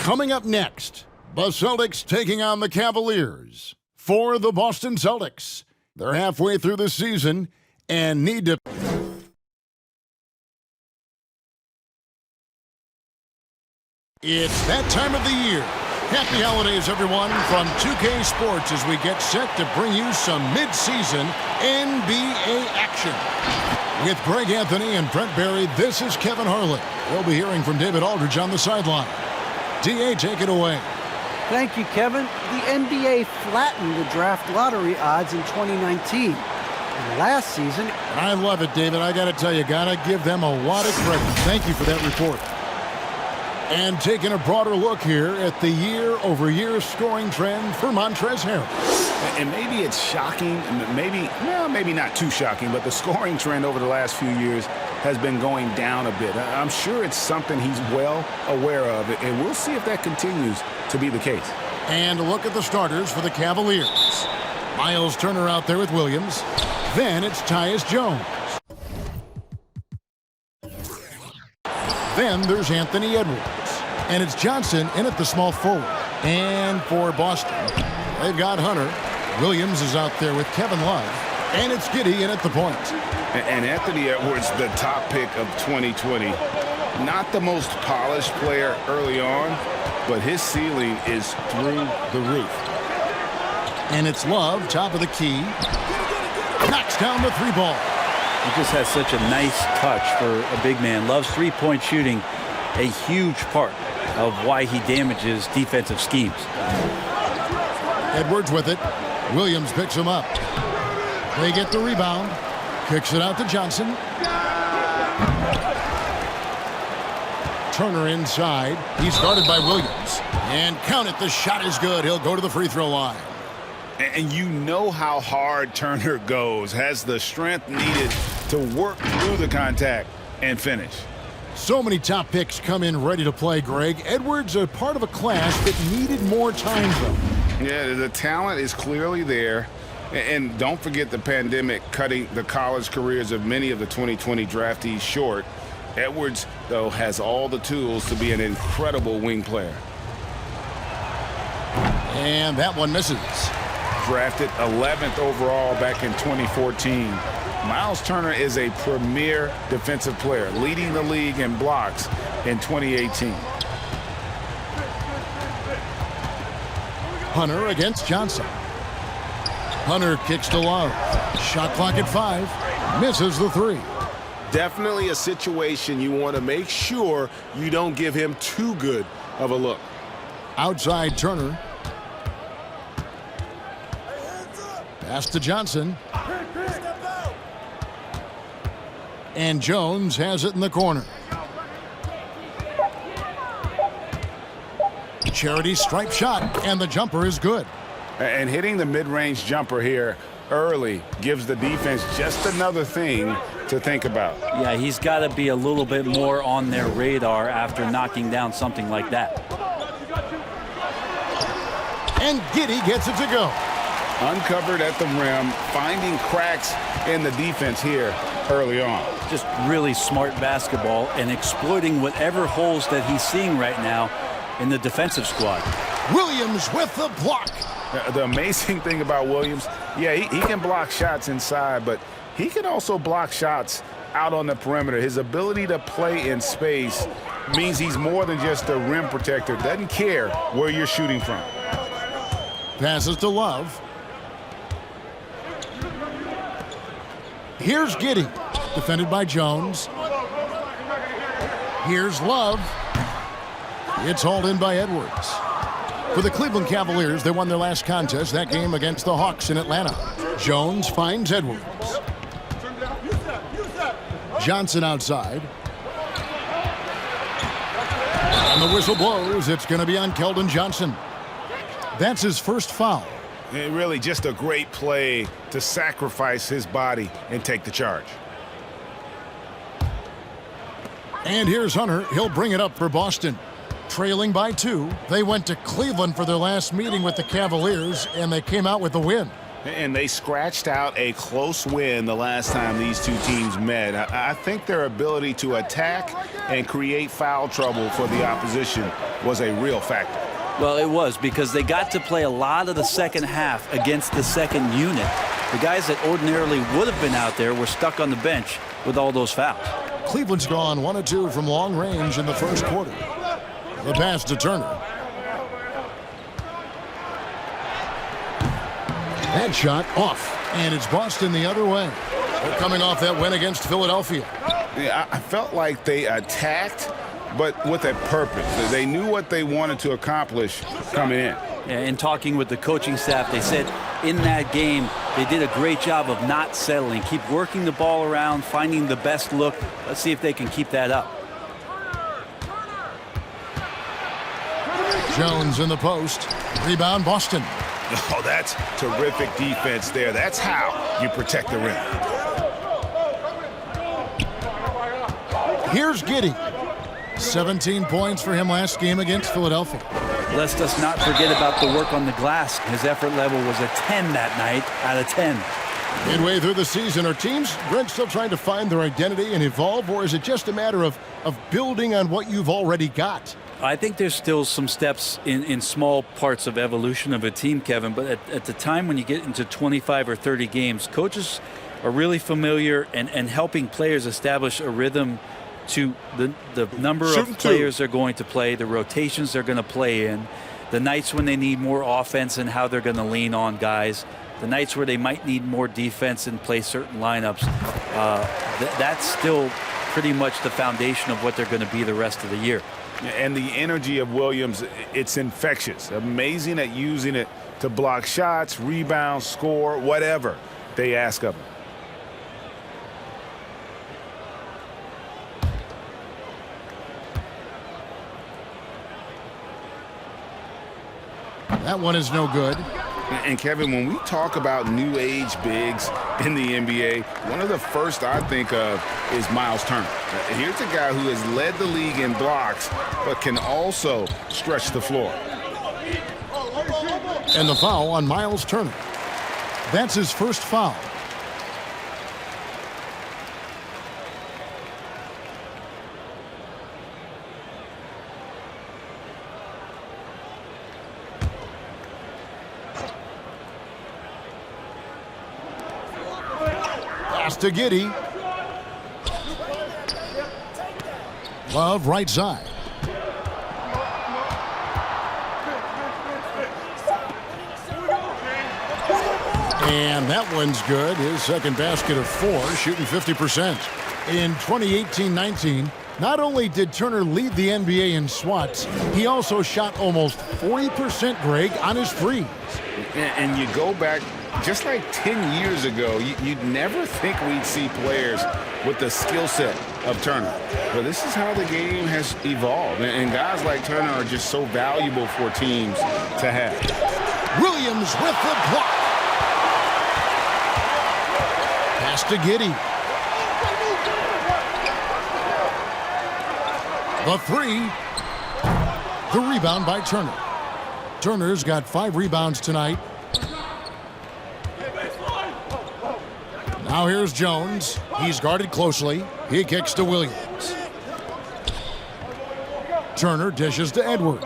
Coming up next, the Celtics taking on the Cavaliers. For the Boston Celtics, they're halfway through the season and need to... It's that time of the year. Happy holidays, everyone, from 2K Sports as we get set to bring you some mid-season NBA action. With Greg Anthony and Brent Barry, this is Kevin Harlan. We'll be hearing from David Aldridge on the sideline. DA, take it away. Thank you, Kevin. The NBA flattened the draft lottery odds in 2019. And last season... I love it, David. I got to tell you, got to give them a lot of credit. Thank you for that report. And taking a broader look here at the year-over-year scoring trend for Montrezl Harrell. And maybe it's shocking, maybe not too shocking, but the scoring trend over the last few years has been going down a bit. I'm sure it's something he's well aware of, and we'll see if that continues to be the case. And a look at the starters for the Cavaliers. Miles Turner out there with Williams. Then it's Tyus Jones. Then there's Anthony Edwards. And it's Johnson in at the small forward. And for Boston, they've got Hunter. Williams is out there with Kevin Love. And it's Giddey in at the point. And Anthony Edwards, the top pick of 2020. Not the most polished player early on, but his ceiling is through the roof. And it's Love, top of the key. Knocks down the three ball. He just has such a nice touch for a big man. Loves three-point shooting, a huge part of why he damages defensive schemes. Edwards with it. Williams picks him up. They get the rebound. Kicks it out to Johnson. Turner inside. He's guarded by Williams. And count it, the shot is good. He'll go to the free throw line. And you know how hard Turner goes. Has the strength needed to work through the contact and finish. So many top picks come in ready to play, Greg. Edwards a part of a class that needed more time, though. Yeah, the talent is clearly there. And don't forget the pandemic cutting the college careers of many of the 2020 draftees short. Edwards, though, has all the tools to be an incredible wing player. And that one misses. Drafted 11th overall back in 2014. Miles Turner is a premier defensive player, leading the league in blocks in 2018. Hunter against Johnson. Hunter kicks to Love. Shot clock at 5. Misses the 3. Definitely a situation you want to make sure you don't give him too good of a look. Outside Turner. Pass to Johnson. And Jones has it in the corner. Charity stripe shot, and the jumper is good. And hitting the mid-range jumper here early gives the defense just another thing to think about. Yeah, he's got to be a little bit more on their radar after knocking down something like that. And Giddey gets it to go. Uncovered at the rim, finding cracks in the defense here early on. Just really smart basketball and exploiting whatever holes that he's seeing right now in the defensive squad. Williams with the block. The amazing thing about Williams, yeah, he can block shots inside, but he can also block shots out on the perimeter. His ability to play in space means he's more than just a rim protector. Doesn't care where you're shooting from. Passes to Love. Here's Giddey, defended by Jones. Here's Love. It's hauled in by Edwards. For the Cleveland Cavaliers, they won their last contest, that game against the Hawks in Atlanta. Jones finds Edwards. Johnson outside. And the whistle blows. It's going to be on Keldon Johnson. That's his first foul. And really just a great play to sacrifice his body and take the charge. And here's Hunter. He'll bring it up for Boston. Trailing by 2. They went to Cleveland for their last meeting with the Cavaliers, and they came out with a win. And they scratched out a close win the last time these two teams met. I think their ability to attack and create foul trouble for the opposition was a real factor. Well, it was, because they got to play a lot of the second half against the second unit. The guys that ordinarily would have been out there were stuck on the bench with all those fouls. Cleveland's gone 1 of 2 from long range in the first quarter. The pass to Turner. That shot off, and it's Boston the other way. They're coming off that win against Philadelphia. Yeah, I felt like they attacked, but with a purpose. They knew what they wanted to accomplish coming in. In talking with the coaching staff, they said in that game they did a great job of not settling. Keep working the ball around, finding the best look. Let's see if they can keep that up. Jones in the post. Rebound, Boston. Oh, that's terrific defense there. That's how you protect the rim. Here's Giddey. 17 points for him last game against Philadelphia. Let's us not forget about the work on the glass. His effort level was a 10 that night out of 10. Midway through the season, are teams, Greg, still trying to find their identity and evolve, or is it just a matter of building on what you've already got? I think there's still some steps in small parts of evolution of a team, Kevin, but at the time when you get into 25 or 30 games, coaches are really familiar and helping players establish a rhythm to the number of players they're going to play, the rotations they're going to play in, the nights when they need more offense and how they're going to lean on guys, the nights where they might need more defense and play certain lineups. That's still pretty much the foundation of what they're going to be the rest of the year. And the energy of Williams, it's infectious. Amazing at using it to block shots, rebound, score, whatever they ask of him. That one is no good. And Kevin, when we talk about new age bigs in the NBA, one of the first I think of is Miles Turner. Here's a guy who has led the league in blocks, but can also stretch the floor. And the foul on Miles Turner. That's his first foul. Pass to Giddey. Love right side. And that one's good. His second basket of 4, shooting 50%. In 2018-19, not only did Turner lead the NBA in swats, he also shot almost 40%, Greg, on his threes. And you go back just like 10 years ago, you'd never think we'd see players with the skill set of Turner. But this is how the game has evolved. And guys like Turner are just so valuable for teams to have. Williams with the block. Pass to Giddey. The 3. The rebound by Turner. Turner's got 5 rebounds tonight. Now here's Jones. He's guarded closely. He kicks to Williams. Turner dishes to Edwards.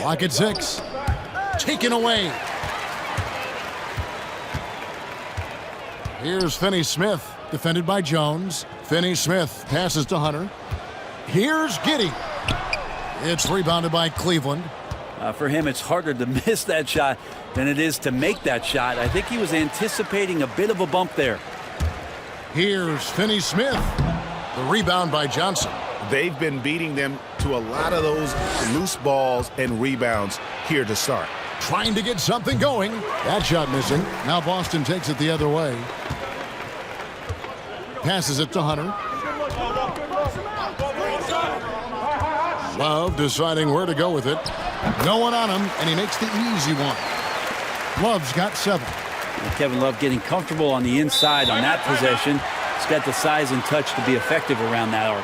Clock at 6. Taken away. Here's Finney-Smith, defended by Jones. Finney-Smith passes to Hunter. Here's Giddey. It's rebounded by Cleveland. For him, it's harder to miss that shot than it is to make that shot. I think he was anticipating a bit of a bump there. Here's Finney-Smith. The rebound by Johnson. They've been beating them to a lot of those loose balls and rebounds here to start. Trying to get something going. That shot missing. Now Boston takes it the other way. Passes it to Hunter. Love deciding where to go with it. No one on him, and he makes the easy one. Love's got 7. And Kevin Love getting comfortable on the inside on that possession. He's got the size and touch to be effective around that arc.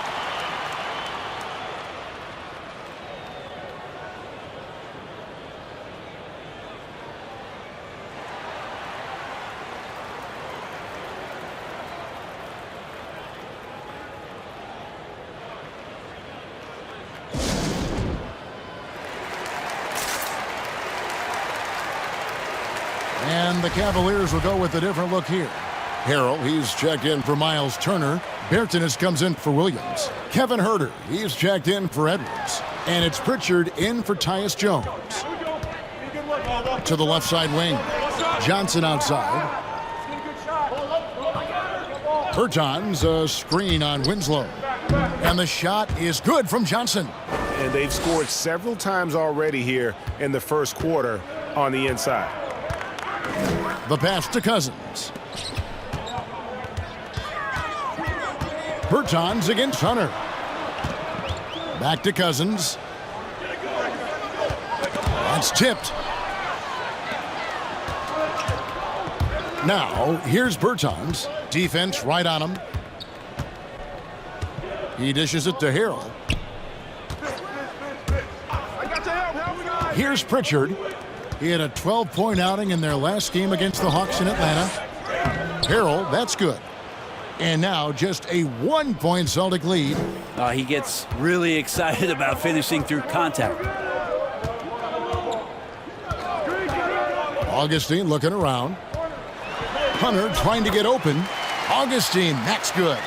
And the Cavaliers will go with a different look here. Harrell, he's checked in for Miles Turner. Bertanis comes in for Williams. Kevin Huerter, he's checked in for Edwards. And it's Pritchard in for Tyus Jones. To the left side wing. Johnson outside. Bertans, a screen on Winslow. And the shot is good from Johnson. And they've scored several times already here in the first quarter on the inside. The pass to Cousins. Bertans against Hunter. Back to Cousins. That's tipped. Now, here's Bertans. Defense right on him. He dishes it to Harrell. Here's Pritchard. He had a 12-point outing in their last game against the Hawks in Atlanta. Harrell, that's good. And now just a 1-point Celtic lead. He gets really excited about finishing through contact. Augustine looking around. Hunter trying to get open. Augustine, that's good.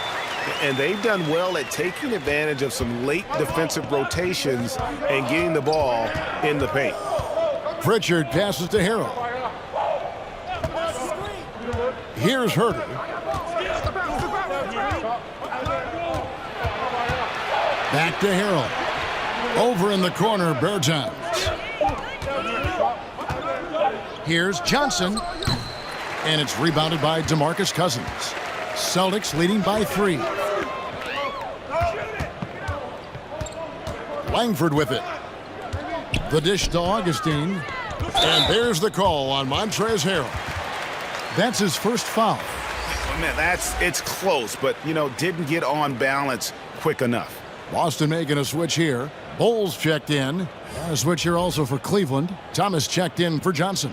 And they've done well at taking advantage of some late defensive rotations and getting the ball in the paint. Pritchard passes to Harrell. Here's Huerter. Back to Harrell. Over in the corner, Bertans. Here's Johnson. And it's rebounded by DeMarcus Cousins. Celtics leading by 3. Langford with it. The dish to Augustine. And there's the call on Montrezl Harrell. That's his first foul. Man, it's close, but, didn't get on balance quick enough. Boston making a switch here. Bowles checked in. A switch here also for Cleveland. Thomas checked in for Johnson.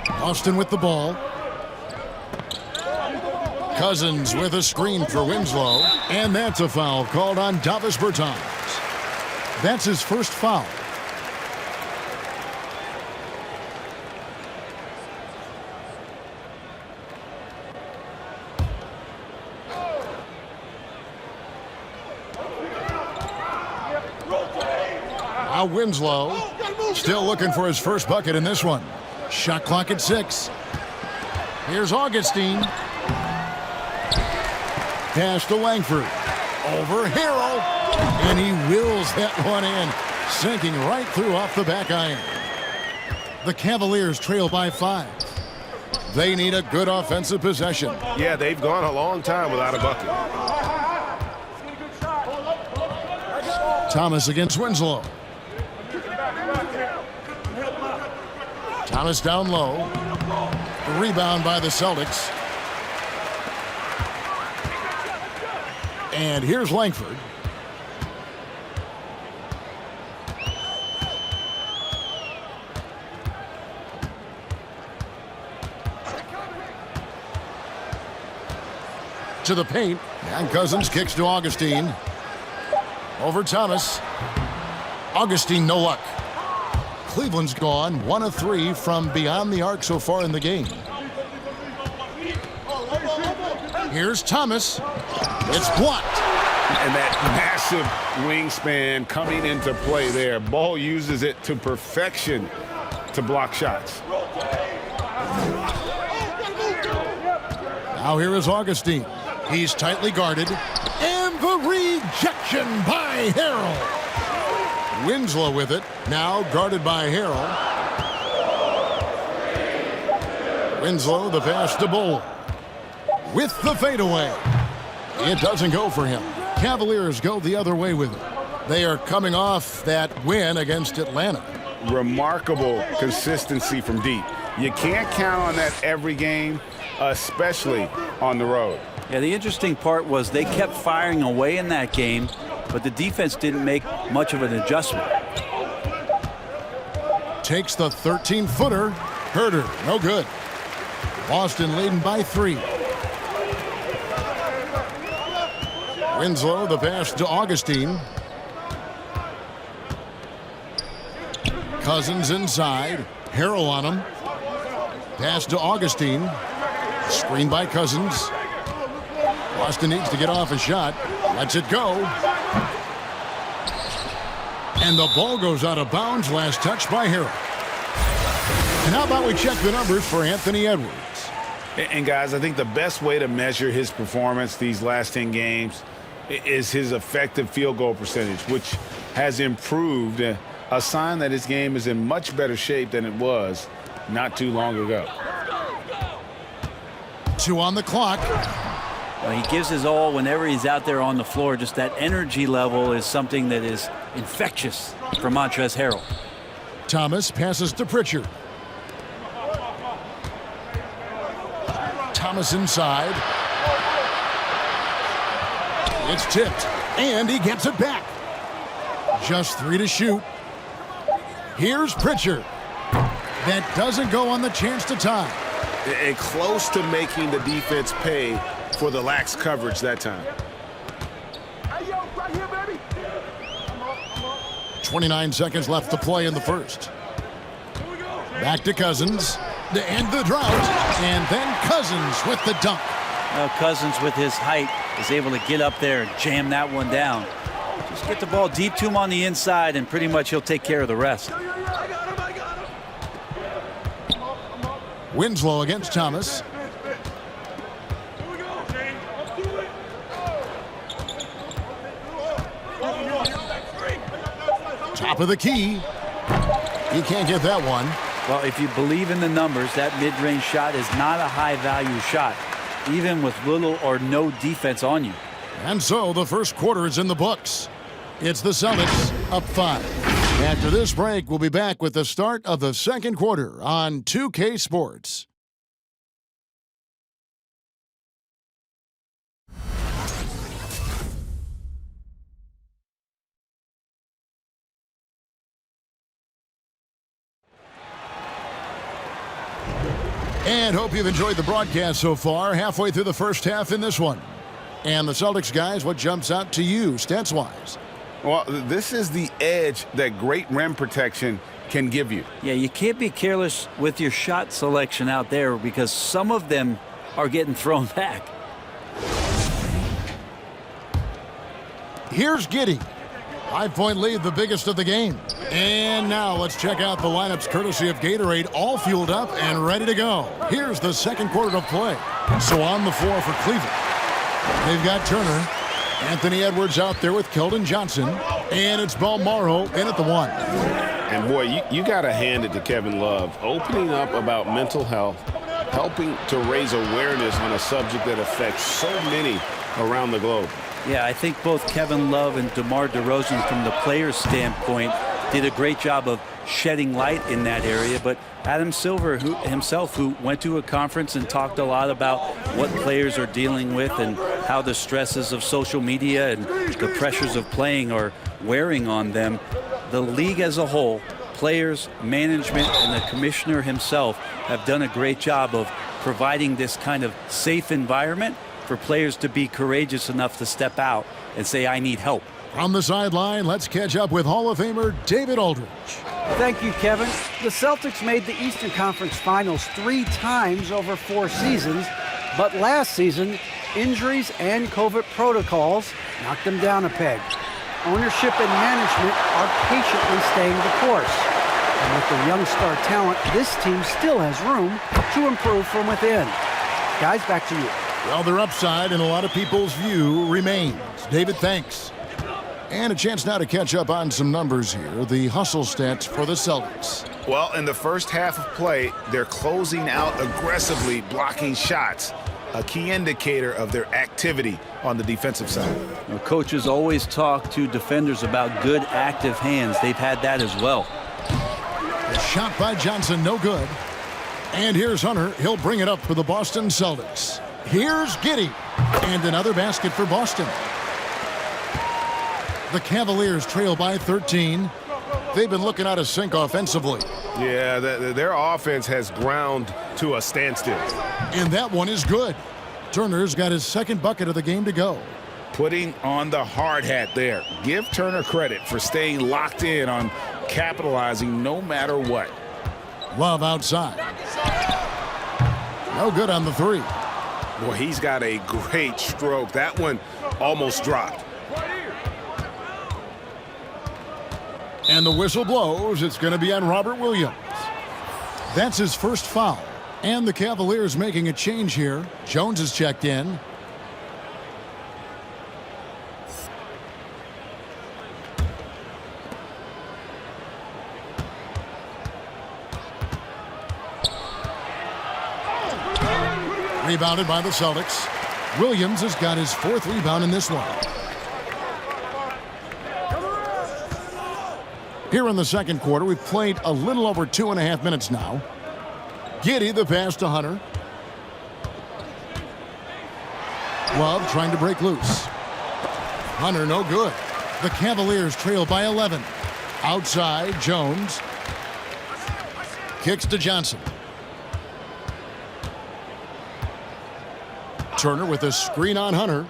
Austin with the ball. Cousins with a screen for Winslow. And that's a foul called on Davis Bertans. That's his first foul. Now Winslow still looking for his first bucket in this one. Shot clock at 6. Here's Augustine. Pass to Langford. Over Harrell. And he wills that one in. Sinking right through off the back iron. The Cavaliers trail by 5. They need a good offensive possession. Yeah, they've gone a long time without a bucket. Thomas against Winslow. Thomas down low. The rebound by the Celtics. And here's Langford. To the paint. And Cousins kicks to Augustine. Over Thomas. Augustine, no luck. Cleveland's gone 1 of 3 from beyond the arc so far in the game. Here's Thomas. It's blocked. And that massive wingspan coming into play there. Ball uses it to perfection to block shots. Now here is Augustine. He's tightly guarded. And the rejection by Harrell. Winslow with it. Now guarded by Harrell. Winslow, the pass to Bull. With the fadeaway. It doesn't go for him. Cavaliers go the other way with it. They are coming off that win against Atlanta. Remarkable consistency from deep. You can't count on that every game, especially on the road. Yeah, the interesting part was they kept firing away in that game, but the defense didn't make much of an adjustment. Takes the 13-footer. Huerter, no good. Boston leading by 3. Winslow, the pass to Augustine. Cousins inside. Harrell on him. Pass to Augustine. Screen by Cousins. Boston needs to get off a shot. Lets it go. And the ball goes out of bounds. Last touch by Harrell. And how about we check the numbers for Anthony Edwards? And guys, I think the best way to measure his performance these last 10 games is his effective field goal percentage, which has improved, a sign that his game is in much better shape than it was not too long ago. 2 on the clock. Well, he gives his all whenever he's out there on the floor. Just that energy level is something that is infectious for Montrezl Harrell. Thomas passes to Pritchard. Thomas inside. It's tipped, and he gets it back. Just 3 to shoot. Here's Pritchard. That doesn't go on the chance to tie. And close to making the defense pay for the lax coverage that time. 29 seconds left to play in the first. Back to Cousins to end the drought, and then Cousins with the dunk. Cousins with his height is able to get up there and jam that one down. Just get the ball deep to him on the inside, and pretty much he'll take care of the rest. Winslow against Thomas. Top of the key. He can't get that one. Well, if you believe in the numbers, that mid-range shot is not a high-value shot, even with little or no defense on you. And so the first quarter is in the books. It's the Celtics up 5. After this break, we'll be back with the start of the second quarter on 2K Sports. And hope you've enjoyed the broadcast so far. Halfway through the first half in this one. And the Celtics guys, what jumps out to you stats-wise? Well, this is the edge that great rim protection can give you. Yeah, you can't be careless with your shot selection out there because some of them are getting thrown back. Here's Giddey. 5-point lead, the biggest of the game. And now let's check out the lineups courtesy of Gatorade, all fueled up and ready to go. Here's the second quarter of play. So on the floor for Cleveland, they've got Turner, Anthony Edwards out there with Keldon Johnson, and it's Bolmaro in at the 1. And boy, you got to hand it to Kevin Love, opening up about mental health, helping to raise awareness on a subject that affects so many around the globe. Yeah, I think both Kevin Love and DeMar DeRozan, from the player's standpoint, did a great job of shedding light in that area. But Adam Silver who went to a conference and talked a lot about what players are dealing with and how the stresses of social media and the pressures of playing are wearing on them. The league as a whole, players, management, and the commissioner himself have done a great job of providing this kind of safe environment for players to be courageous enough to step out and say, I need help. From the sideline, let's catch up with Hall of Famer David Aldridge. Thank you, Kevin. The Celtics made the Eastern Conference Finals 3 times over 4 seasons, but last season, injuries and COVID protocols knocked them down a peg. Ownership and management are patiently staying the course. And with the young star talent, this team still has room to improve from within. Guys, back to you. Well, their upside in a lot of people's view remains. David, thanks. And a chance now to catch up on some numbers here. The hustle stats for the Celtics. Well, in the first half of play, they're closing out aggressively, blocking shots, a key indicator of their activity on the defensive side. Well, coaches always talk to defenders about good active hands. They've had that as well. A shot by Johnson, no good. And here's Hunter. He'll bring it up for the Boston Celtics. Here's Giddey. And another basket for Boston. The Cavaliers trail by 13. They've been looking out of sync offensively. Yeah, their offense has ground to a standstill. And that one is good. Turner's got his second bucket of the game to go. Putting on the hard hat there. Give Turner credit for staying locked in on capitalizing no matter what. Love outside. No good on the three. Boy, he's got a great stroke. That one almost dropped. And the whistle blows. It's going to be on Robert Williams. That's his first foul. And the Cavaliers making a change here. Jones is checked in. Rebounded by the Celtics. Williams has got his 4th rebound in this one. Here in the second quarter, we've played a little over 2.5 minutes now. Giddey the pass to Hunter. Love trying to break loose. Hunter no good. The Cavaliers trail by 11. Outside, Jones. Kicks to Johnson. Turner with a screen on Hunter.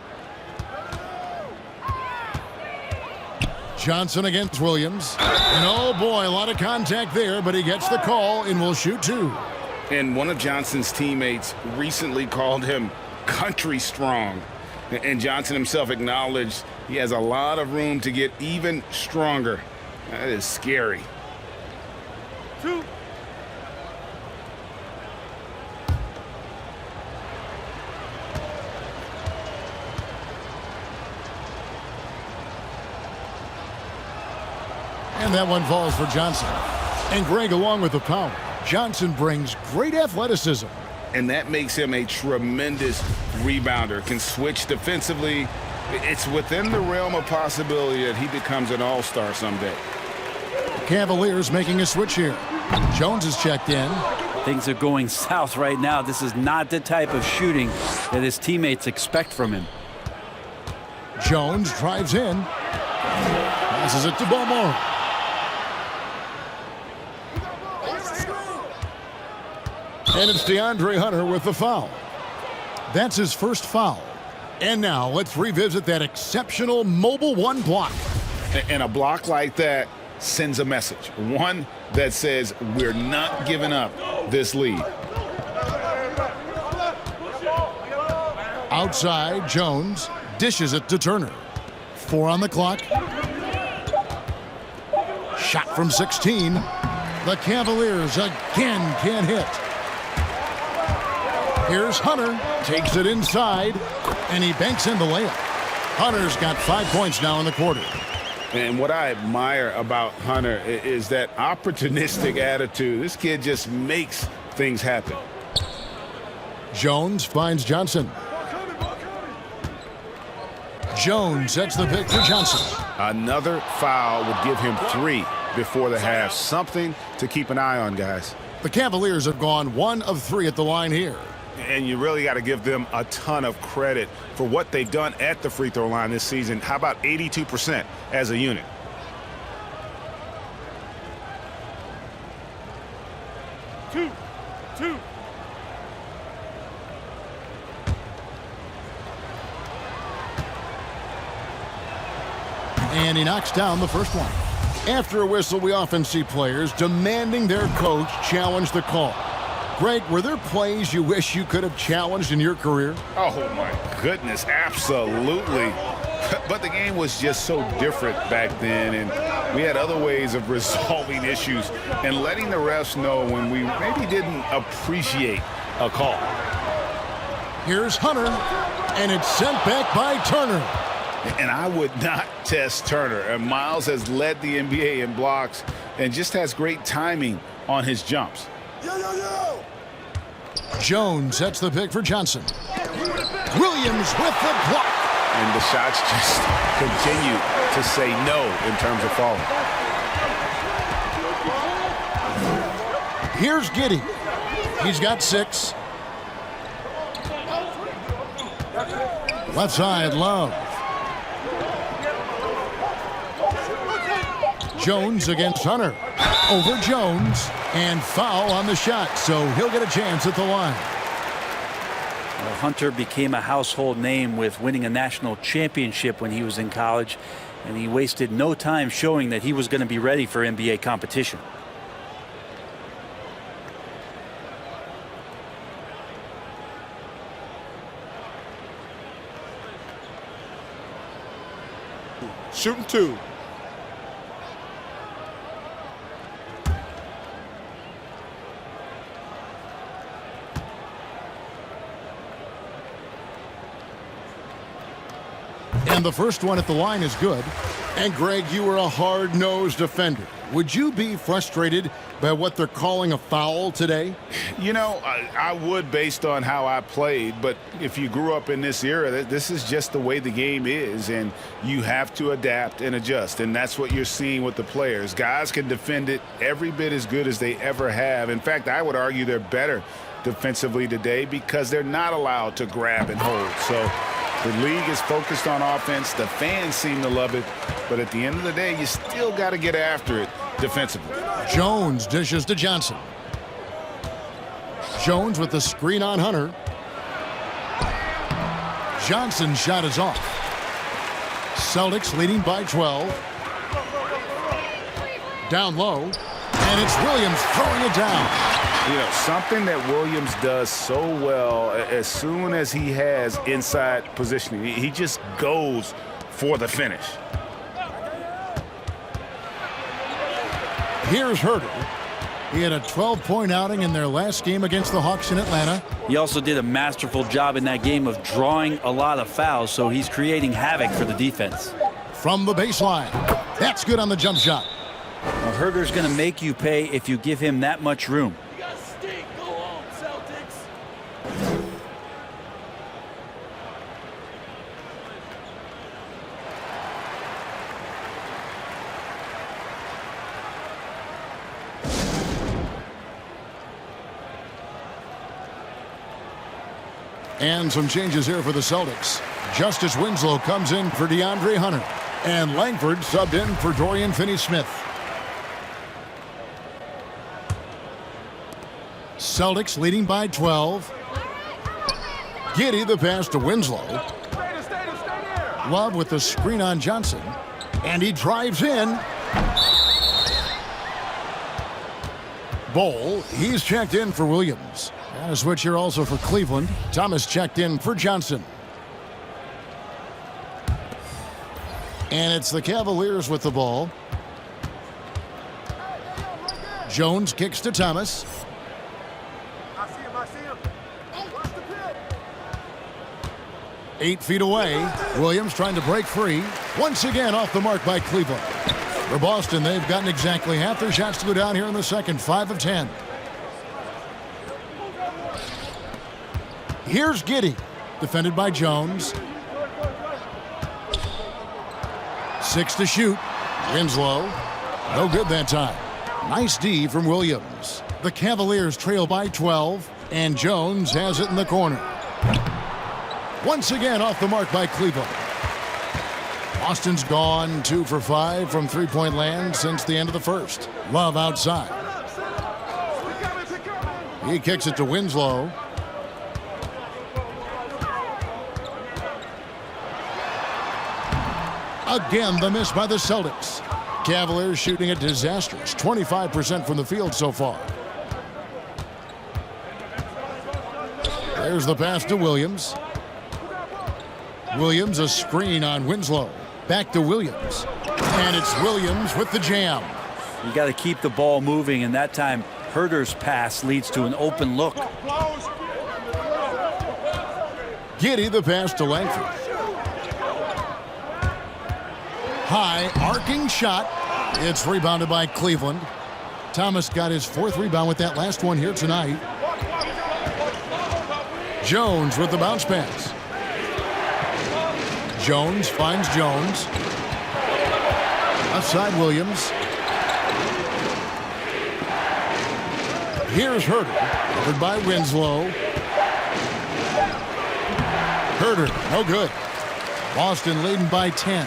Johnson against Williams. And oh boy, a lot of contact there, but he gets the call and will shoot 2. And one of Johnson's teammates recently called him country strong. And Johnson himself acknowledged he has a lot of room to get even stronger. That is scary. 2. And that one falls for Johnson. And Greg along with the power. Johnson brings great athleticism. And that makes him a tremendous rebounder. Can switch defensively. It's within the realm of possibility that he becomes an all-star someday. Cavaliers making a switch here. Jones is checked in. Things are going south right now. This is not the type of shooting that his teammates expect from him. Jones drives in. Passes it to Beaumont. And it's DeAndre Hunter with the foul. That's his first foul. And now let's revisit that exceptional mobile 1 block. And a block like that sends a message. One that says we're not giving up this lead. Outside, Jones dishes it to Turner. 4 on the clock. Shot from 16. The Cavaliers again can't hit. Here's Hunter, takes it inside, and he banks in the layup. Hunter's got 5 points now in the quarter. And what I admire about Hunter is that opportunistic attitude. This kid just makes things happen. Jones finds Johnson. Jones sets the pick for Johnson. Another foul would give him 3 before the half. Something to keep an eye on, guys. The Cavaliers have gone 1 of 3 at the line here. And you really got to give them a ton of credit for what they've done at the free throw line this season. How about 82% as a unit? Two. And he knocks down the first one. After a whistle, we often see players demanding their coach challenge the call. Greg, were there plays you wish you could have challenged in your career? Oh, my goodness, absolutely. But the game was just so different back then, and we had other ways of resolving issues and letting the refs know when we maybe didn't appreciate a call. Here's Hunter, and it's sent back by Turner. And I would not test Turner. And Miles has led the NBA in blocks and just has great timing on his jumps. Jones sets the pick for Johnson. Williams with the block. And the shots just continue to say no in terms of falling. Here's Giddey. He's got 6. Left side, Love. Jones against Hunter. Over Jones. And foul on the shot, so he'll get a chance at the line. Well, Hunter became a household name with winning a national championship when he was in college. And he wasted no time showing that he was going to be ready for NBA competition. Shooting 2. And the first one at the line is good. And Greg, you were a hard-nosed defender. Would you be frustrated by what they're calling a foul today? You know, I would based on how I played, but if you grew up in this era, this is just the way the game is, and you have to adapt and adjust, and that's what you're seeing with the players. Guys can defend it every bit as good as they ever have. In fact, I would argue they're better defensively today because they're not allowed to grab and hold. So the league is focused on offense. The fans seem to love it, but at the end of the day, you still got to get after it defensively. Jones dishes to Johnson. Jones with the screen on Hunter. Johnson's shot is off. Celtics leading by 12. Down low, and it's Williams throwing it down. You know, something that Williams does so well, as soon as he has inside positioning, he just goes for the finish. Here's Herter. He had a 12-point outing in their last game against the Hawks in Atlanta. He also did a masterful job in that game of drawing a lot of fouls, so he's creating havoc for the defense. From the baseline. That's good on the jump shot. Well, Herter's going to make you pay if you give him that much room. You got stink. Go home, Celtics. And some changes here for the Celtics. Justice Winslow comes in for DeAndre Hunter. And Langford subbed in for Dorian Finney-Smith. Celtics leading by 12. Giddey the pass to Winslow. Love with the screen on Johnson. And he drives in. Bol, he's checked in for Williams. And a switch here also for Cleveland. Thomas checked in for Johnson. And it's the Cavaliers with the ball. Jones kicks to Thomas. I see him. 8 feet away. Williams trying to break free. Once again off the mark by Cleveland. For Boston, they've gotten exactly half their shots to go down here in the second. 5 of 10. Here's Giddey. Defended by Jones. 6 to shoot. Winslow. No good that time. Nice D from Williams. The Cavaliers trail by 12. And Jones has it in the corner. Once again off the mark by Cleveland. Boston's gone 2 for 5 from three-point land since the end of the first. Love outside. He kicks it to Winslow. Again, the miss by the Celtics. Cavaliers shooting a disastrous 25% from the field so far. There's the pass to Williams. Williams a screen on Winslow. Back to Williams. And it's Williams with the jam. You got to keep the ball moving, and that time Herter's pass leads to an open look. Giddey the pass to Langford. High arcing shot. It's rebounded by Cleveland. Thomas got his 4th rebound with that last one here tonight. Jones with the bounce pass. Jones finds Jones. Outside Williams. Here's Herter. Covered by Winslow. Herter, no good. Boston leading by 10.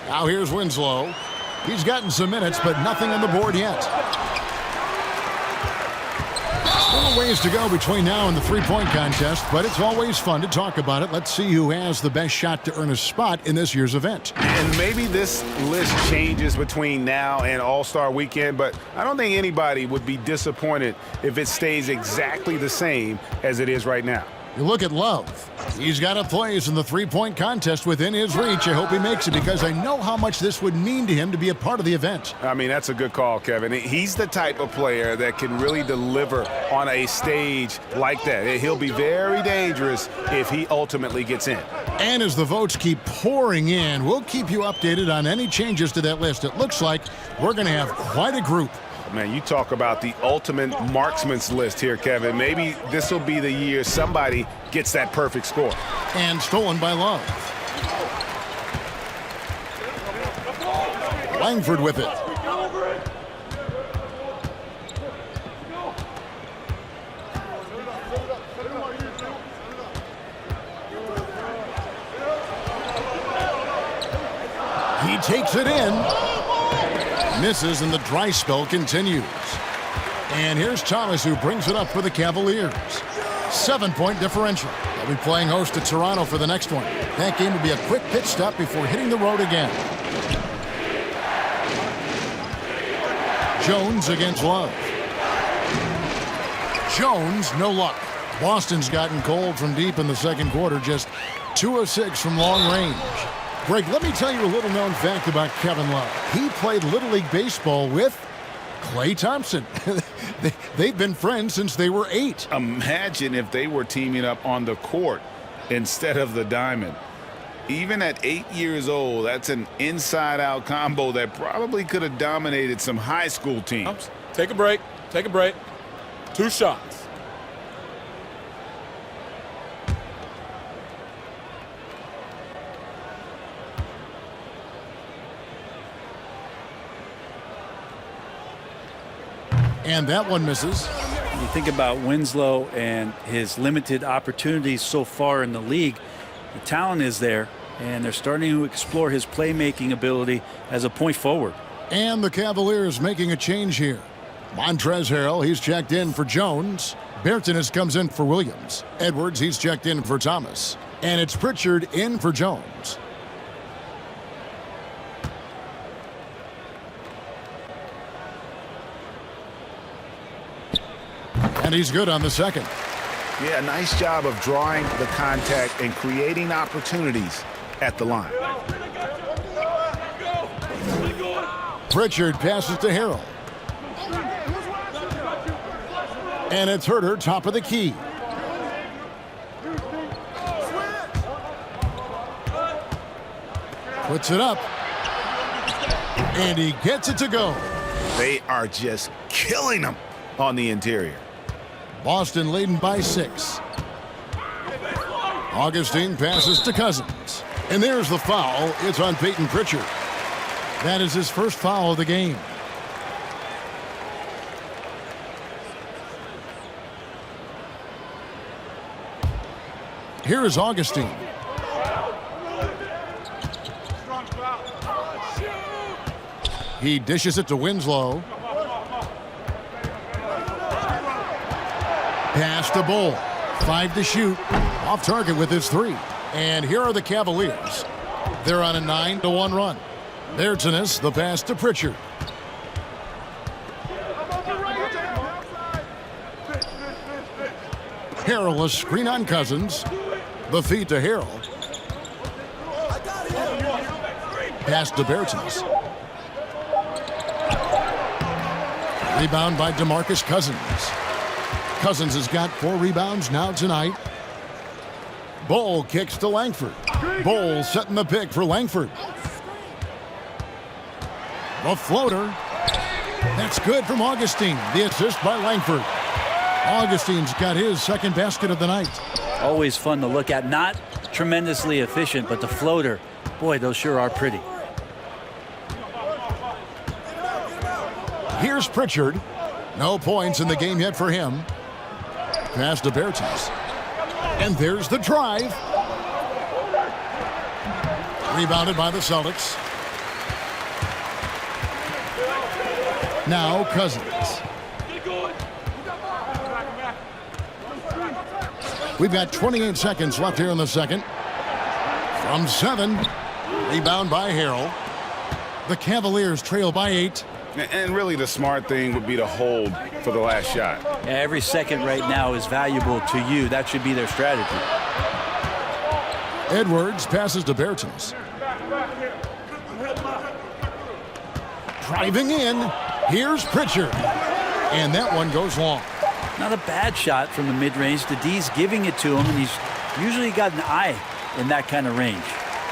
Now here's Winslow. He's gotten some minutes, but nothing on the board yet. A little ways to go between now and the three-point contest, but it's always fun to talk about it. Let's see who has the best shot to earn a spot in this year's event. And maybe this list changes between now and All-Star Weekend, but I don't think anybody would be disappointed if it stays exactly the same as it is right now. You look at Love. He's got a place in the three-point contest within his reach. I hope he makes it because I know how much this would mean to him to be a part of the event. I mean, that's a good call, Kevin. He's the type of player that can really deliver on a stage like that. He'll be very dangerous if he ultimately gets in. And as the votes keep pouring in, we'll keep you updated on any changes to that list. It looks like we're going to have quite a group. Man, you talk about the ultimate marksman's list here, Kevin. Maybe this will be the year somebody gets that perfect score. And stolen by Love. Langford with it. He takes it in. Misses, and the dry spell continues. And here's Thomas, who brings it up for the Cavaliers. 7-point differential. They'll be playing host to Toronto for the next one. That game will be a quick pit stop before hitting the road again. Jones against Love. Jones, no luck. Boston's gotten cold from deep in the second quarter, just 2 of 6 from long range. Greg, let me tell you a little known fact about Kevin Love. He played Little League Baseball with Klay Thompson. They've been friends since they were 8. Imagine if they were teaming up on the court instead of the diamond. Even at 8 years old, that's an inside-out combo that probably could have dominated some high school teams. Take a break. Take a break. 2 shots. And that one misses. You think about Winslow and his limited opportunities so far in the league. The talent is there, and they're starting to explore his playmaking ability as a point forward. And the Cavaliers making a change here. Montrezl Harrell, he's checked in for Jones. Bertans comes in for Williams. Edwards, he's checked in for Thomas. And it's Pritchard in for Jones. And he's good on the second. Yeah, nice job of drawing the contact and creating opportunities at the line. Pritchard passes to Harrell. And it's Herter, top of the key. Puts it up. And he gets it to go. They are just killing them on the interior. Boston leading by 6. Augustine passes to Cousins. And there's the foul. It's on Peyton Pritchard. That is his first foul of the game. Here is Augustine. He dishes it to Winslow. Pass to Bull. 5 to shoot. Off target with his 3. And here are the Cavaliers. They're on a 9-1 run. Bertans, the pass to Pritchard. Harrell, a screen on Cousins. The feed to Harrell. Pass to Bertans. Rebound by DeMarcus Cousins. Cousins has got 4 rebounds now tonight. Bull kicks to Langford. Bull setting the pick for Langford. The floater. That's good from Augustine. The assist by Langford. Augustine's got his second basket of the night. Always fun to look at. Not tremendously efficient, but the floater, boy, those sure are pretty. Here's Pritchard. No points in the game yet for him. Pass to Bertans. And there's the drive. Rebounded by the Celtics. Now Cousins. We've got 28 seconds left here in the second. From 7. Rebound by Harrell. The Cavaliers trail by 8. And really the smart thing would be to hold for the last shot. Yeah, every second right now is valuable to you. That should be their strategy. Edwards passes to Bertens. Driving in. Here's Pritchard. And that one goes long. Not a bad shot from the mid-range. The D's giving it to him, and he's usually got an eye in that kind of range.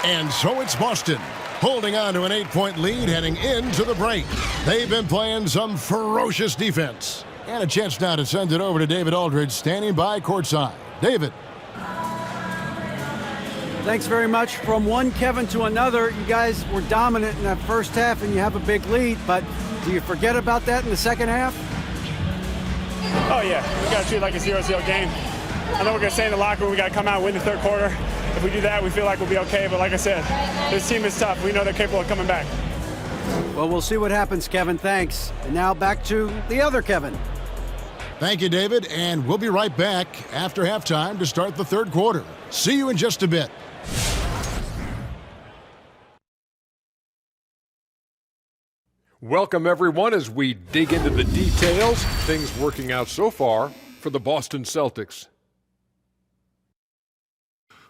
And so it's Boston, holding on to an 8-point lead heading into the break. They've been playing some ferocious defense. And a chance now to send it over to David Aldridge, standing by courtside. David. Thanks very much. From one Kevin to another, you guys were dominant in that first half and you have a big lead, but do you forget about that in the second half? Oh yeah, we got to treat it like a 0-0 game. I know we're going to stay in the locker room, we got to come out and win the third quarter. If we do that, we feel like we'll be okay, but like I said, this team is tough. We know they're capable of coming back. Well, we'll see what happens, Kevin. Thanks. And now back to the other Kevin. Thank you, David, and we'll be right back after halftime to start the third quarter. See you in just a bit. Welcome, everyone, as we dig into the details. Things working out so far for the Boston Celtics.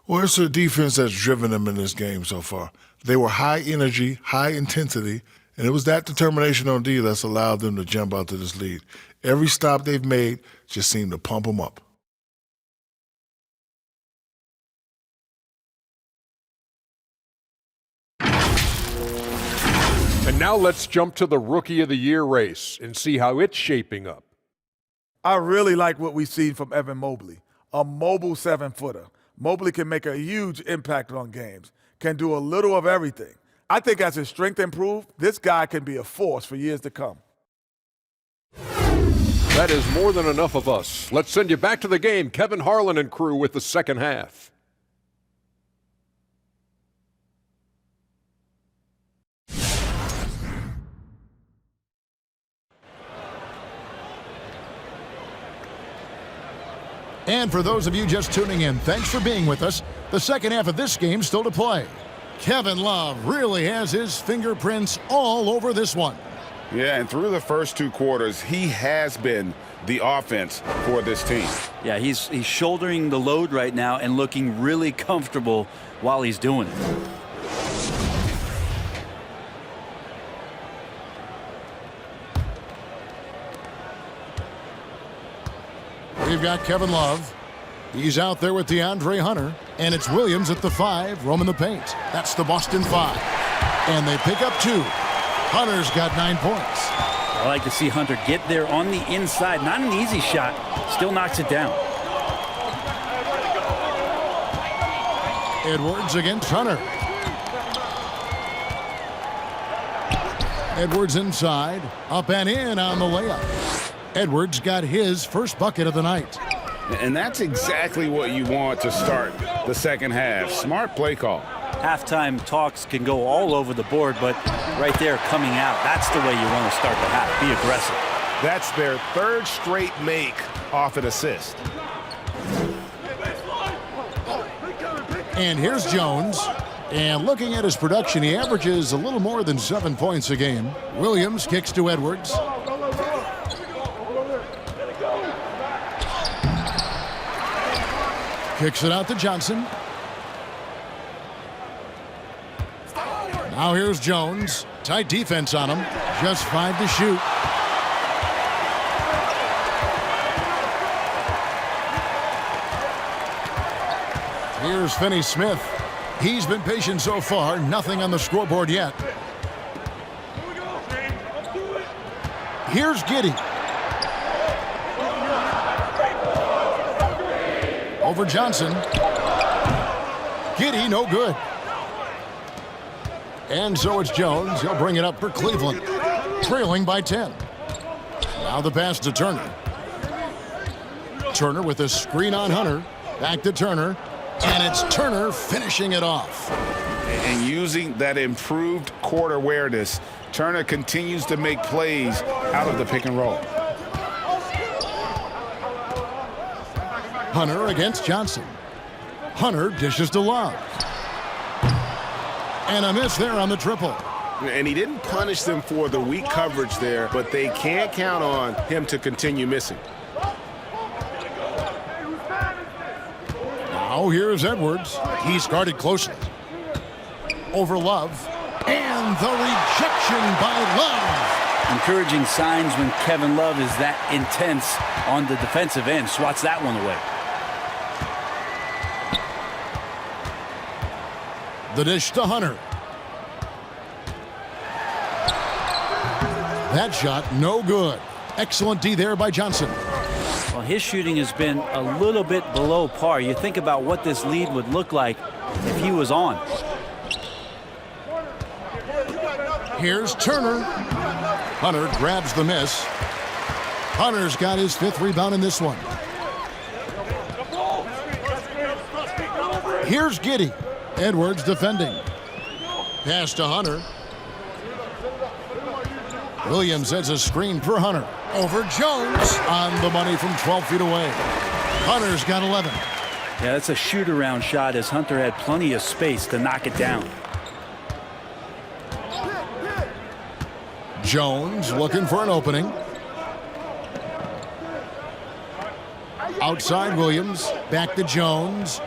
Well, it's the defense that's driven them in this game so far. They were high energy, high intensity, and it was that determination on D that's allowed them to jump out to this lead. Every stop they've made just seemed to pump them up. And now let's jump to the Rookie of the Year race and see how it's shaping up. I really like what we see from Evan Mobley, a mobile 7-footer. Mobley can make a huge impact on games, can do a little of everything. I think as his strength improves, this guy can be a force for years to come. That is more than enough of us. Let's send you back to the game. Kevin Harlan and crew with the second half. And for those of you just tuning in, thanks for being with us. The second half of this game still to play. Kevin Love really has his fingerprints all over this one. Yeah, and through the first 2 quarters, he has been the offense for this team. Yeah, he's shouldering the load right now and looking really comfortable while he's doing it. We've got Kevin Love. He's out there with DeAndre Hunter. And it's Williams at the 5, roaming the paint. That's the Boston 5. And they pick up 2. Hunter's got 9 points. I like to see Hunter get there on the inside. Not an easy shot. Still knocks it down. Edwards against Hunter. Edwards inside. Up and in on the layup. Edwards got his first bucket of the night. And that's exactly what you want to start the second half. Smart play call. Halftime talks can go all over the board, but right there coming out, that's the way you want to start the half. Be aggressive. That's their 3rd straight make off an assist. And here's Jones. And looking at his production, he averages a little more than 7 points a game. Williams kicks to Edwards. Kicks it out to Johnson. Now here's Jones. Tight defense on him. Just 5 to shoot. Here's Finney-Smith. He's been patient so far. Nothing on the scoreboard yet. Here's Giddey. Over Johnson. Giddey, no good. And so it's Jones. He'll bring it up for Cleveland. Trailing by 10. Now the pass to Turner. Turner with a screen on Hunter. Back to Turner. And it's Turner finishing it off. And using that improved court awareness, Turner continues to make plays out of the pick and roll. Hunter against Johnson. Hunter dishes to Love. And a miss there on the triple. And he didn't punish them for the weak coverage there, but they can't count on him to continue missing. Now here's Edwards. He's guarded closely. Over Love. And the rejection by Love. Encouraging signs when Kevin Love is that intense on the defensive end. Swats that one away. The dish to Hunter. That shot no good. Excellent D there by Johnson. Well, his shooting has been a little bit below par. You think about what this lead would look like if he was on. Here's Turner. Hunter grabs the miss. Hunter's got his 5th rebound in this one. Here's Giddey. Edwards defending. Pass to Hunter. Williams sets a screen for Hunter. Over Jones. On the money from 12 feet away. Hunter's got 11. Yeah, that's a shoot-around shot as Hunter had plenty of space to knock it down. Jones looking for an opening. Outside Williams. Back to Jones.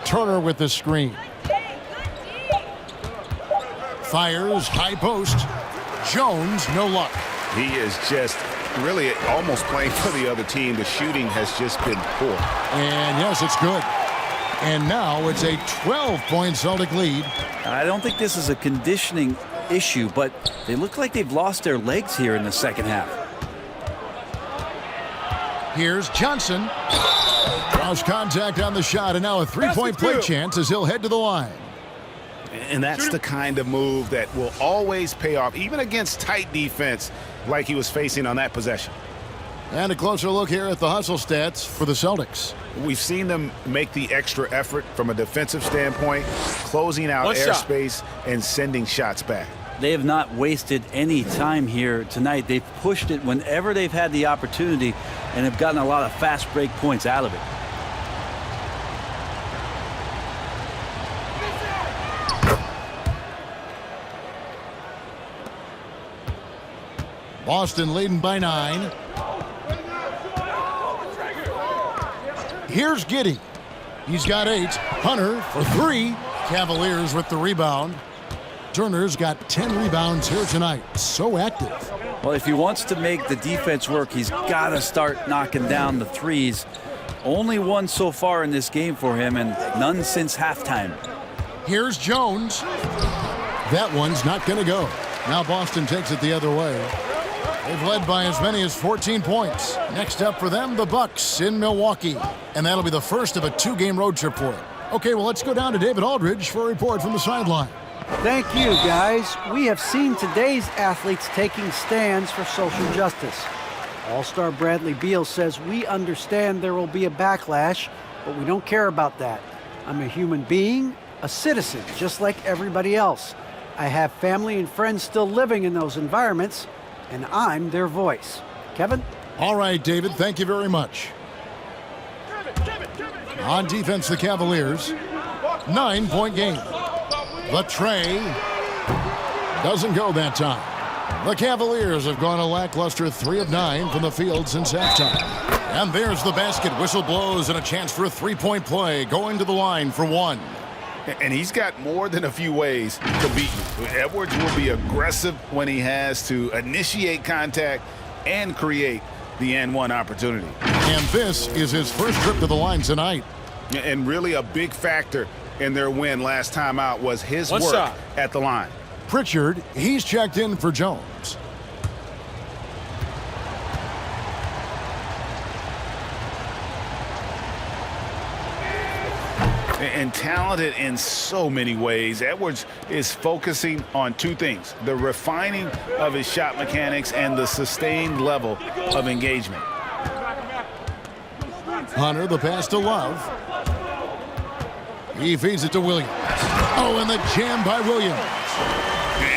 Turner with the screen. Fires high post. Jones, no luck. He is just really almost playing for the other team. The shooting has just been poor. And yes, it's good. And now it's a 12-point Celtic lead. I don't think this is a conditioning issue, but they look like they've lost their legs here in the second half. Here's Johnson. Draws contact on the shot, and now a 3-point play chance as he'll head to the line. And that's the kind of move that will always pay off, even against tight defense like he was facing on that possession. And a closer look here at the hustle stats for the Celtics. We've seen them make the extra effort from a defensive standpoint, closing out airspace and sending shots back. They have not wasted any time here tonight. They've pushed it whenever they've had the opportunity and have gotten a lot of fast break points out of it. Boston leading by 9. Here's Giddey. He's got 8. Hunter for 3. Cavaliers with the rebound. Turner's got 10 rebounds here tonight. So active. Well, if he wants to make the defense work, he's got to start knocking down the threes. Only one so far in this game for him, and none since halftime. Here's Jones. That one's not going to go. Now Boston takes it the other way. They've led by as many as 14 points. Next up for them, the Bucks in Milwaukee. And that'll be the first of a 2-game road trip for them. Okay, well, let's go down to David Aldridge for a report from the sideline. Thank you, guys. We have seen today's athletes taking stands for social justice. All-star Bradley Beal says, "We understand there will be a backlash, but we don't care about that. I'm a human being, a citizen, just like everybody else. I have family and friends still living in those environments, and I'm their voice." Kevin? All right, David, thank you very much. On defense, the Cavaliers. 9-point game. The tray doesn't go that time. The Cavaliers have gone a lackluster 3 of 9 from the field since halftime. And there's the basket. Whistle blows and a chance for a 3-point play going to the line for 1. And he's got more than a few ways to beat you. Edwards will be aggressive when he has to initiate contact and create the and-one opportunity. And this is his first trip to the line tonight. And really a big factor in their win last time out was his work at the line. Pritchard, he's checked in for Jones. And talented in so many ways. Edwards is focusing on 2 things: the refining of his shot mechanics and the sustained level of engagement. Hunter, the pass to Love. He feeds it to Williams. Oh, and the jam by Williams.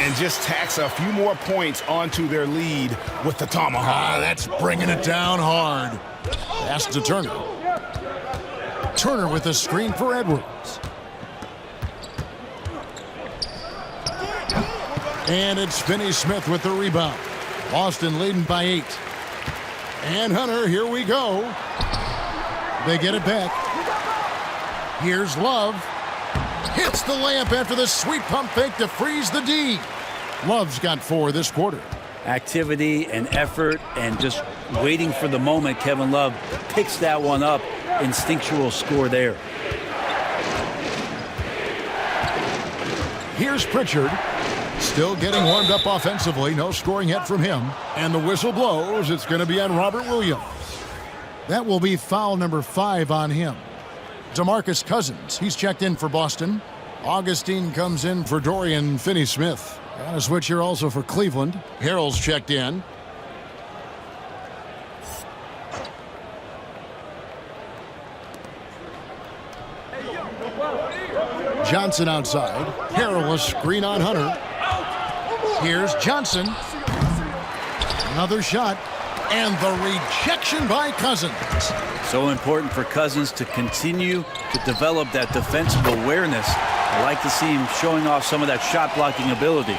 And just tacks a few more points onto their lead with the tomahawk. That's bringing it down hard. Pass to Turner. Turner with a screen for Edwards. And it's Finney Smith with the rebound. Boston leading by 8. And Hunter, here we go. They get it back. Here's Love. Hits the layup after the sweet pump fake to freeze the D. Love's got 4 this quarter. Activity and effort and just waiting for the moment. Kevin Love picks that one up. Instinctual score there. Here's Pritchard. Still getting warmed up offensively. No scoring yet from him. And the whistle blows. It's going to be on Robert Williams. That will be foul number 5 on him. DeMarcus Cousins. He's checked in for Boston. Augustine comes in for Dorian Finney-Smith. And a switch here also for Cleveland. Harrell's checked in. Johnson outside. Harrell a screen on Hunter. Here's Johnson. Another shot. And the rejection by Cousins. So important for Cousins to continue to develop that defensive awareness. I like to see him showing off some of that shot blocking ability.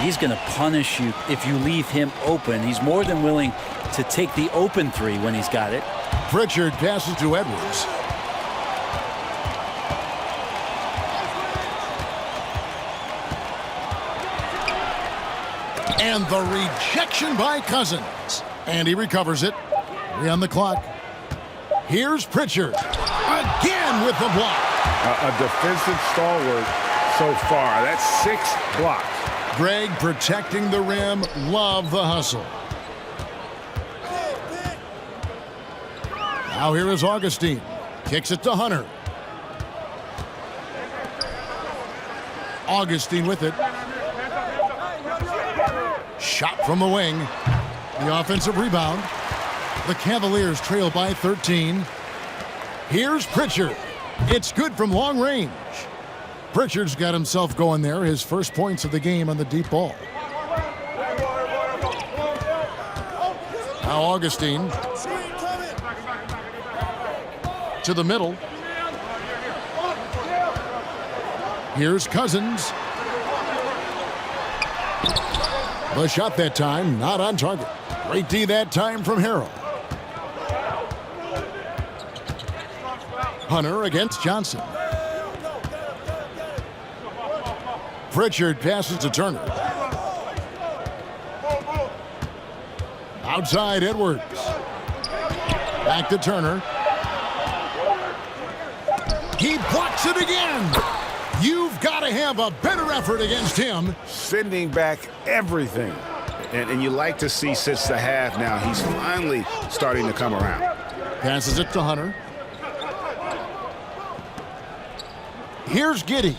He's going to punish you if you leave him open. He's more than willing to take the open 3 when he's got it. Pritchard passes to Edwards. And the rejection by Cousins. And he recovers it. 3 on the clock. Here's Pritchard. Again with the block. A defensive stalwart so far. That's 6 blocks. Greg protecting the rim. Love the hustle. Now here is Augustine. Kicks it to Hunter. Augustine with it. Shot from the wing. The offensive rebound. The Cavaliers trail by 13. Here's Pritchard. It's good from long range. Pritchard's got himself going there. His first points of the game on the deep ball. Now Augustine. To the middle. Here's Cousins. The shot that time, not on target. Great D that time from Harrell. Hunter against Johnson. Pritchard passes to Turner. Outside Edwards. Back to Turner. He blocks it again. You've got to have a better effort against him. Sending back everything. And you like to see since the half now, he's finally starting to come around. Passes it to Hunter. Here's Giddey.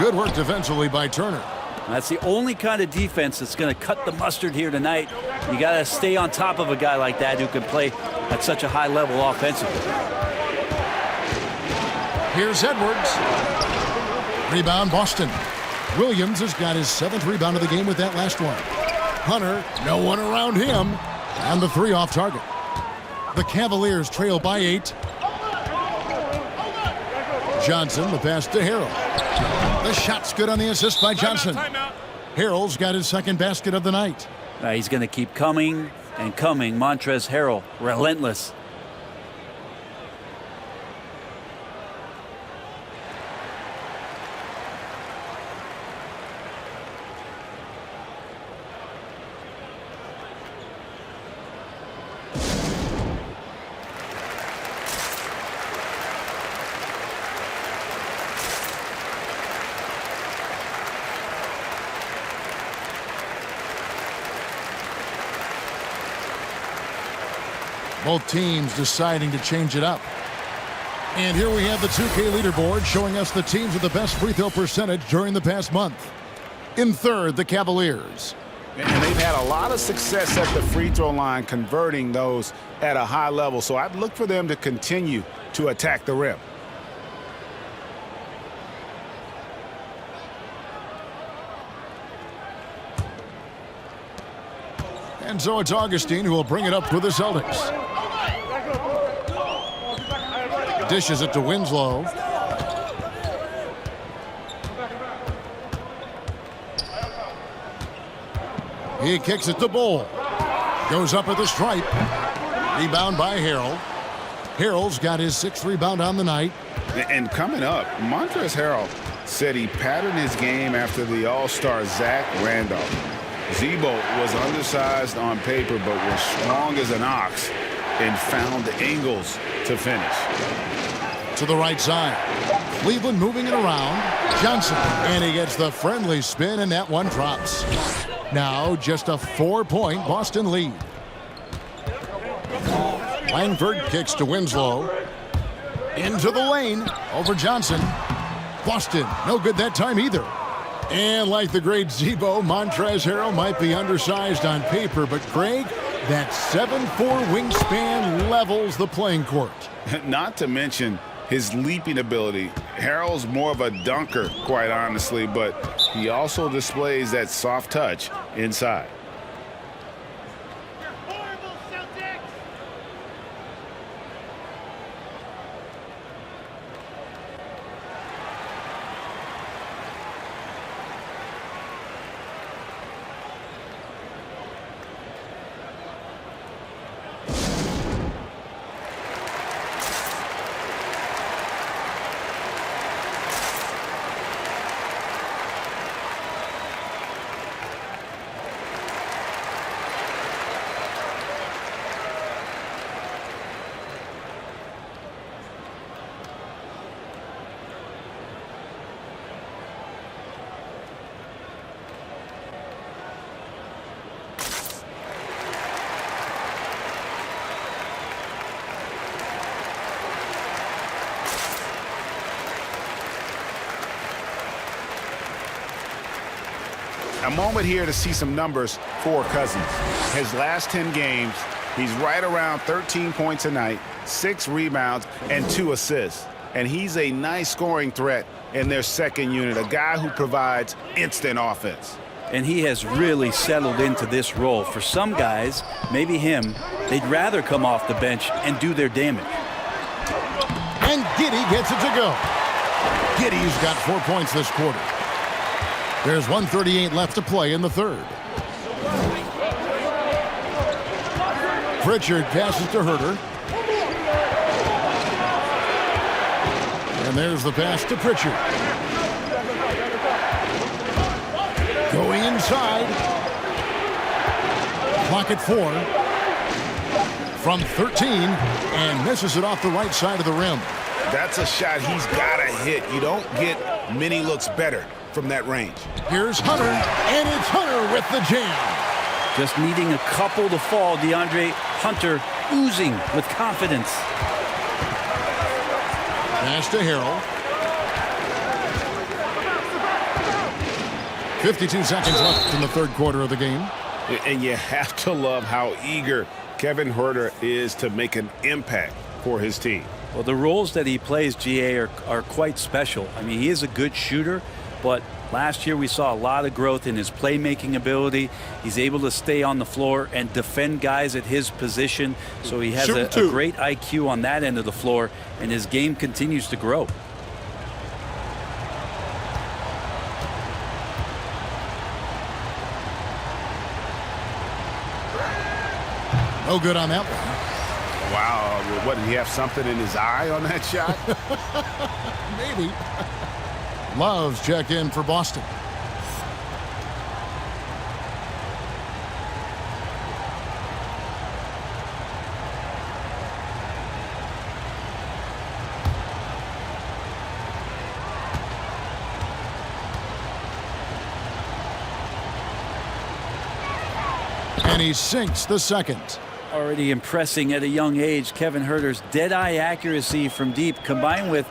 Good work defensively by Turner. That's the only kind of defense that's going to cut the mustard here tonight. You got to stay on top of a guy like that who can play at such a high level offensively. Here's Edwards. Rebound Boston. Williams has got his 7th rebound of the game with that last one. Hunter, no one around him. And the 3 off target. The Cavaliers trail by 8. Johnson, the pass to Harrell. The shot's good on the assist by Johnson. Harrell's got his 2nd basket of the night. He's going to keep coming and coming. Montrezl Harrell, relentless. Both teams deciding to change it up. And here we have the 2K leaderboard showing us the teams with the best free throw percentage during the past month. In 3rd, the Cavaliers. And they've had a lot of success at the free throw line, converting those at a high level. So I'd look for them to continue to attack the rim. And so it's Augustine who will bring it up for the Celtics. Dishes it to Winslow. He kicks it to Bull. Goes up at the stripe. Rebound by Harrell. Harrell's got his 6th rebound on the night. And coming up, Montrezl Harrell said he patterned his game after the All-Star Zach Randolph. Zebo was undersized on paper but was strong as an ox and found the angles to finish. To the right side. Cleveland moving it around. Johnson. And he gets the friendly spin, and that one drops. Now just a 4-point Boston lead. Langford kicks to Winslow. Into the lane. Over Johnson. Boston, no good that time either. And like the great Zebo, Montrezl Harrell might be undersized on paper, but Craig, that 7'4" wingspan levels the playing court. Not to mention his leaping ability. Harrell's more of a dunker, quite honestly, but he also displays that soft touch inside. A moment here to see some numbers for Cousins. His last 10 games, he's right around 13 points a night, 6 rebounds, and 2 assists. And he's a nice scoring threat in their second unit, a guy who provides instant offense. And he has really settled into this role. For some guys, maybe him, they'd rather come off the bench and do their damage. And Giddey gets it to go. Giddey's got 4 points this quarter. There's 1:38 left to play in the third. Pritchard passes to Herter. And there's the pass to Pritchard. Going inside. Clock at 4. From 13 and misses it off the right side of the rim. That's a shot he's got to hit. You don't get many looks better from that range. Here's Hunter, and it's Hunter with the jam. Just needing a couple to fall. DeAndre Hunter oozing with confidence. Pass to Harrell. 52 seconds left in the third quarter of the game. And you have to love how eager Kevin Herter is to make an impact for his team. Well, the roles that he plays, GA, are quite special. I mean, he is a good shooter, but last year we saw a lot of growth in his playmaking ability. He's able to stay on the floor and defend guys at his position. So he has a great IQ on that end of the floor, and his game continues to grow. No good on that one. Wow, what, did he have something in his eye on that shot? Maybe. Love's check in for Boston. And he sinks the second. Already impressing at a young age, Kevin Herter's dead-eye accuracy from deep, combined with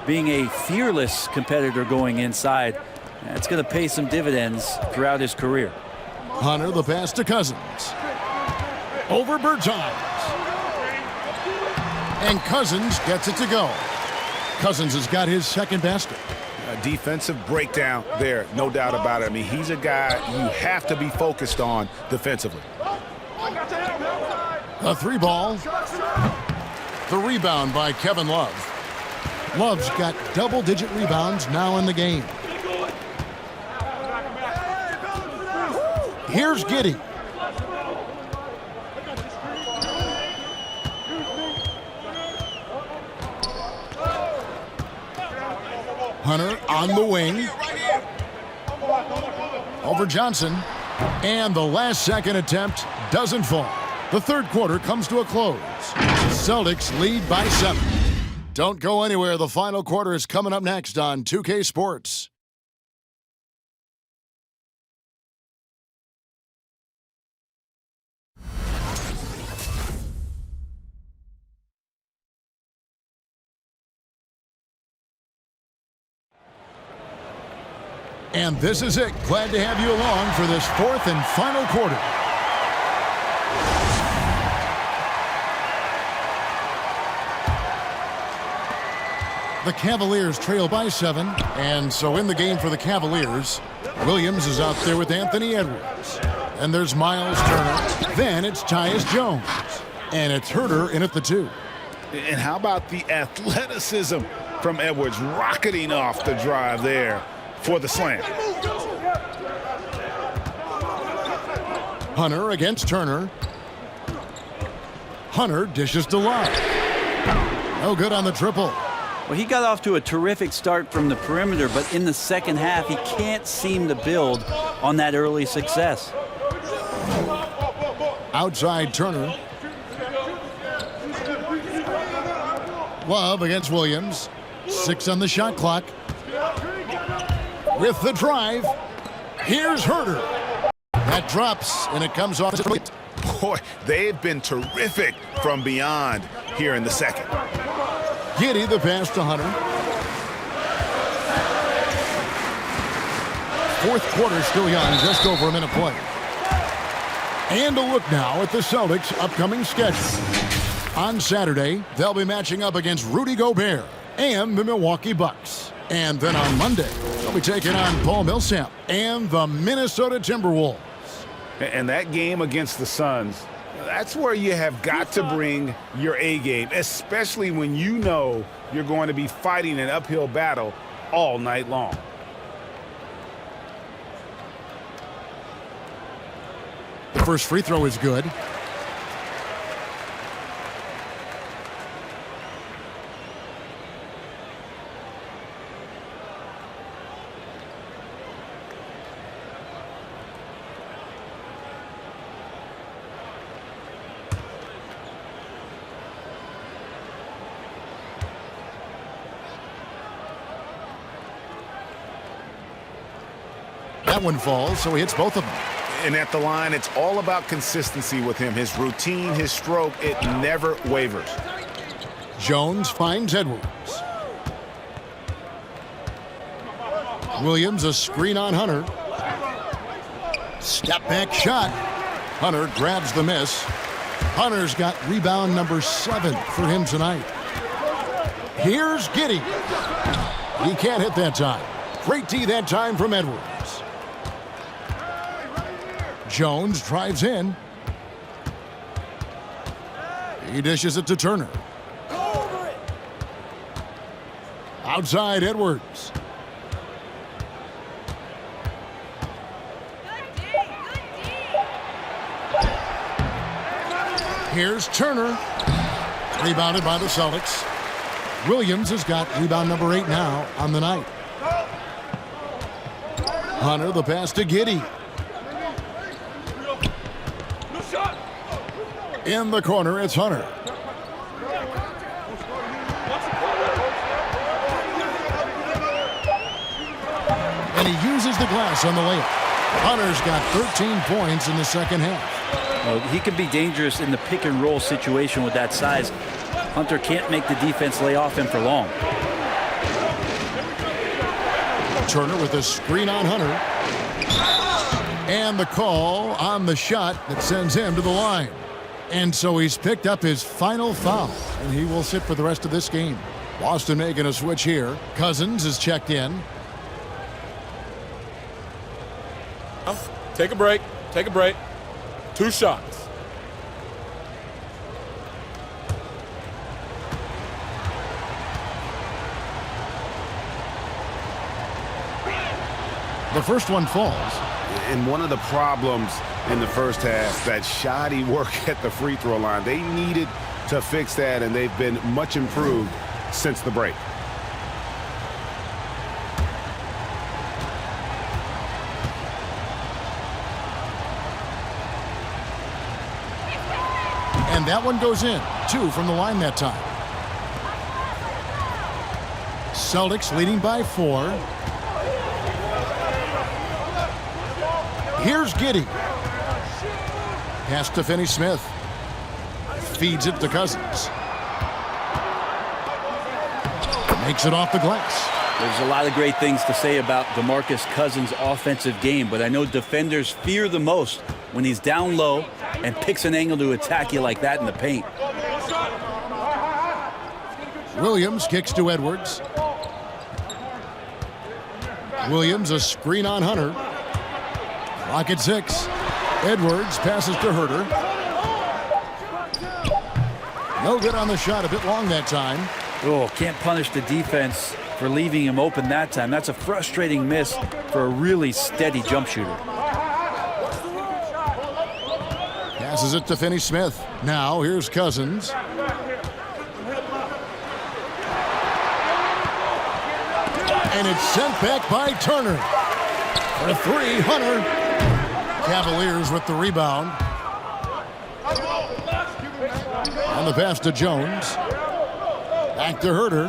being a fearless competitor going inside. That's going to pay some dividends throughout his career. Hunter, the pass to Cousins. Over Bertans. And Cousins gets it to go. Cousins has got his second basket. A defensive breakdown there, no doubt about it. I mean, he's a guy you have to be focused on defensively. A 3-ball. The rebound by Kevin Love. Love's got double-digit rebounds now in the game. Here's Giddey. Hunter on the wing. Over Johnson. And the last-second attempt doesn't fall. The third quarter comes to a close. Celtics lead by 7. Don't go anywhere. The final quarter is coming up next on 2K Sports. And this is it. Glad to have you along for this fourth and final quarter. The Cavaliers trail by 7, and so in the game for the Cavaliers, Williams is out there with Anthony Edwards. And there's Miles Turner. Then it's Tyus Jones. And it's Herter in at the 2. And how about the athleticism from Edwards rocketing off the drive there for the slam. Hunter against Turner. Hunter dishes to Love. No good on the triple. Well, he got off to a terrific start from the perimeter, but in the second half, he can't seem to build on that early success. Outside Turner. Love against Williams. 6 on the shot clock. With the drive, here's Herter. That drops, and it comes off. Boy, they've been terrific from beyond here in the second. Giddey the pass to Hunter. Fourth quarter still young, just over a minute play. And a look now at the Celtics' upcoming schedule. On Saturday, they'll be matching up against Rudy Gobert and the Milwaukee Bucks. And then on Monday, they'll be taking on Paul Millsap and the Minnesota Timberwolves. And that game against the Suns, that's where you have got to bring your A game, especially when you know you're going to be fighting an uphill battle all night long. The first free throw is good. That one falls, so he hits both of them. And at the line, it's all about consistency with him. His routine, his stroke, it never wavers. Jones finds Edwards. Williams a screen on Hunter. Step back shot. Hunter grabs the miss. Hunter's got rebound number 7 for him tonight. Here's Giddey. He can't hit that time. Great D that time from Edwards. Jones drives in. He dishes it to Turner. Outside Edwards. Here's Turner. Rebounded by the Celtics. Williams has got rebound number 8 now on the night. Hunter the pass to Giddey. In the corner, it's Hunter. And he uses the glass on the layup. Hunter's got 13 points in the second half. Well, he can be dangerous in the pick and roll situation with that size. Hunter can't make the defense lay off him for long. Turner with a screen on Hunter. And the call on the shot that sends him to the line. And so he's picked up his final foul, and he will sit for the rest of this game. Boston making a switch here. Cousins is checked in. Take a break. Take a break. 2 shots. The first one falls. And one of the problems in the first half, that shoddy work at the free throw line. They needed to fix that, and they've been much improved since the break. And that one goes in. 2 from the line that time. Celtics leading by 4. Here's Giddey. Pass to Finney-Smith. Feeds it to Cousins. Makes it off the glass. There's a lot of great things to say about DeMarcus Cousins' offensive game, but I know defenders fear the most when he's down low and picks an angle to attack you like that in the paint. Williams kicks to Edwards. Williams a screen on Hunter. Clock at 6. Edwards passes to Herter. No good on the shot, a bit long that time. Oh, can't punish the defense for leaving him open that time. That's a frustrating miss for a really steady jump shooter. Passes it to Finney-Smith. Now here's Cousins. And it's sent back by Turner. For 3, Hunter. Cavaliers with the rebound. On the pass to Jones. Back to Herter.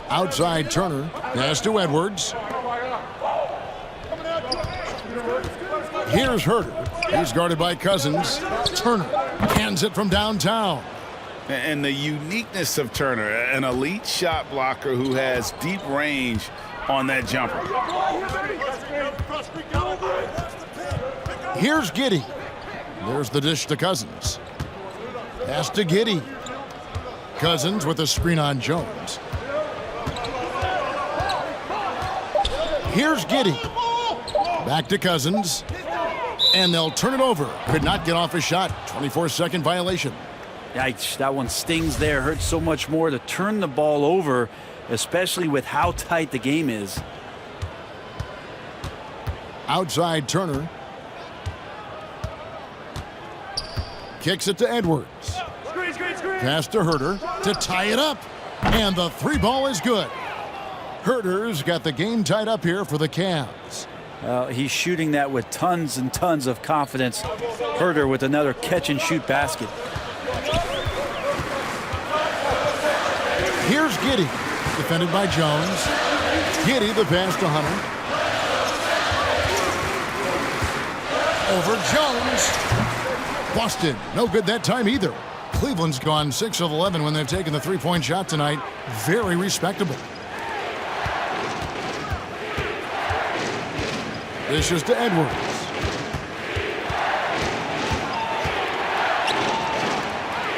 Outside Turner. Pass to Edwards. Here's Herter. He's guarded by Cousins. Turner hands it from downtown. And the uniqueness of Turner, an elite shot blocker who has deep range on that jumper. Here's Giddey. There's the dish to Cousins. Pass to Giddey. Cousins with a screen on Jones. Here's Giddey. Back to Cousins. And they'll turn it over. Could not get off his shot. 24-second violation. Yikes, that one stings there. Hurts so much more to turn the ball over, especially with how tight the game is. Outside Turner. Kicks it to Edwards. Pass to Herter to tie it up. And the 3 ball is good. Herter's got the game tied up here for the Cavs. He's shooting that with tons and tons of confidence. Herter with another catch-and-shoot basket. Here's Giddey, defended by Jones. Giddey, the pass to Hunter. Over Jones. Busted. No good that time either. Cleveland's gone 6 of 11 when they've taken the 3-point shot tonight. Very respectable. Dishes to Edwards.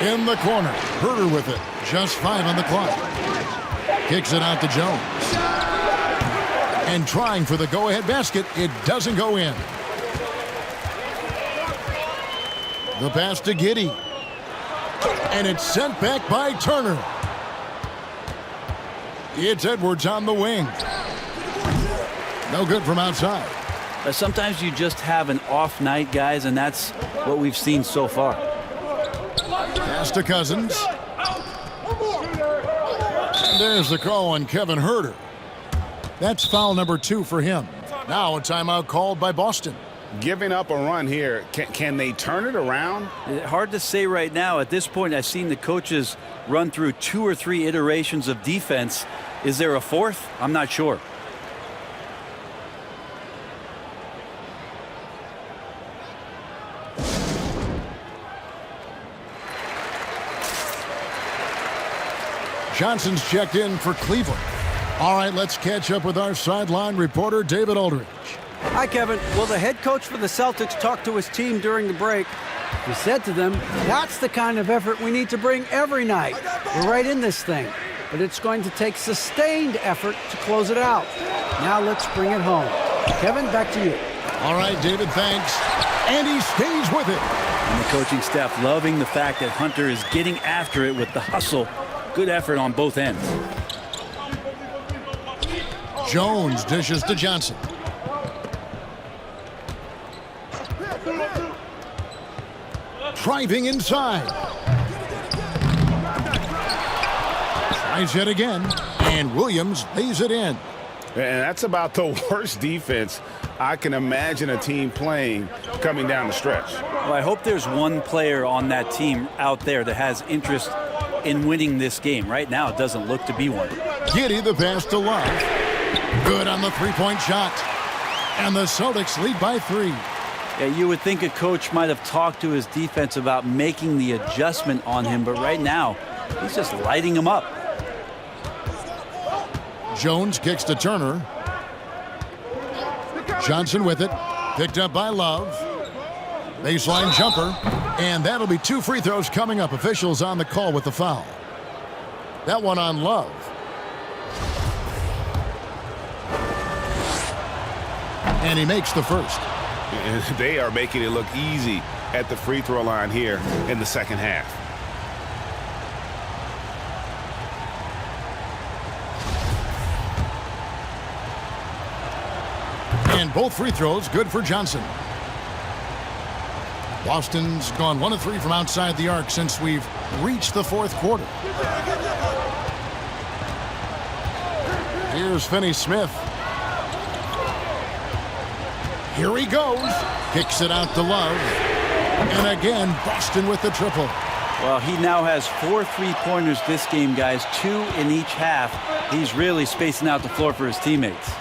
In the corner. Herter with it. Just 5 on the clock. Kicks it out to Jones. And trying for the go-ahead basket. It doesn't go in. The pass to Giddey. And it's sent back by Turner. It's Edwards on the wing. No good from outside. Sometimes you just have an off night, guys, and that's what we've seen so far. Pass to Cousins. And there's the call on Kevin Herter. That's foul number 2 for him. Now a timeout called by Boston. Giving up a run here, can they turn it around? Hard to say right now. At this point, I've seen the coaches run through 2 or 3 iterations of defense. Is there a 4th? I'm not sure. Johnson's checked in for Cleveland. All right, let's catch up with our sideline reporter, David Aldridge. Hi, Kevin. Well, the head coach for the Celtics talked to his team during the break. He said to them, that's the kind of effort we need to bring every night. We're right in this thing, but it's going to take sustained effort to close it out. Now let's bring it home. Kevin, back to you. All right, David, thanks. And he stays with it. And the coaching staff loving the fact that Hunter is getting after it with the hustle good effort on both ends. Jones dishes to Johnson. Driving inside. Tries it again, and Williams lays it in. And that's about the worst defense I can imagine a team playing coming down the stretch. Well, I hope there's one player on that team out there that has interest in winning this game. Right now, it doesn't look to be one. Giddey the pass to Love. Good on the three-point shot. And the Celtics lead by 3. Yeah, you would think a coach might have talked to his defense about making the adjustment on him, but right now, he's just lighting him up. Jones kicks to Turner. Johnson with it. Picked up by Love. Baseline jumper. And that'll be 2 free throws coming up. Officials on the call with the foul. That one on Love. And he makes the first. They are making it look easy at the free throw line here in the second half. And both free throws good for Johnson. Boston's gone 1 of 3 from outside the arc since we've reached the 4th quarter. Here's Finney-Smith. Here he goes. Kicks it out to Love. And again, Boston with the triple. Well, he now has 4 3-pointers this game, guys. 2 in each half. He's really spacing out the floor for his teammates.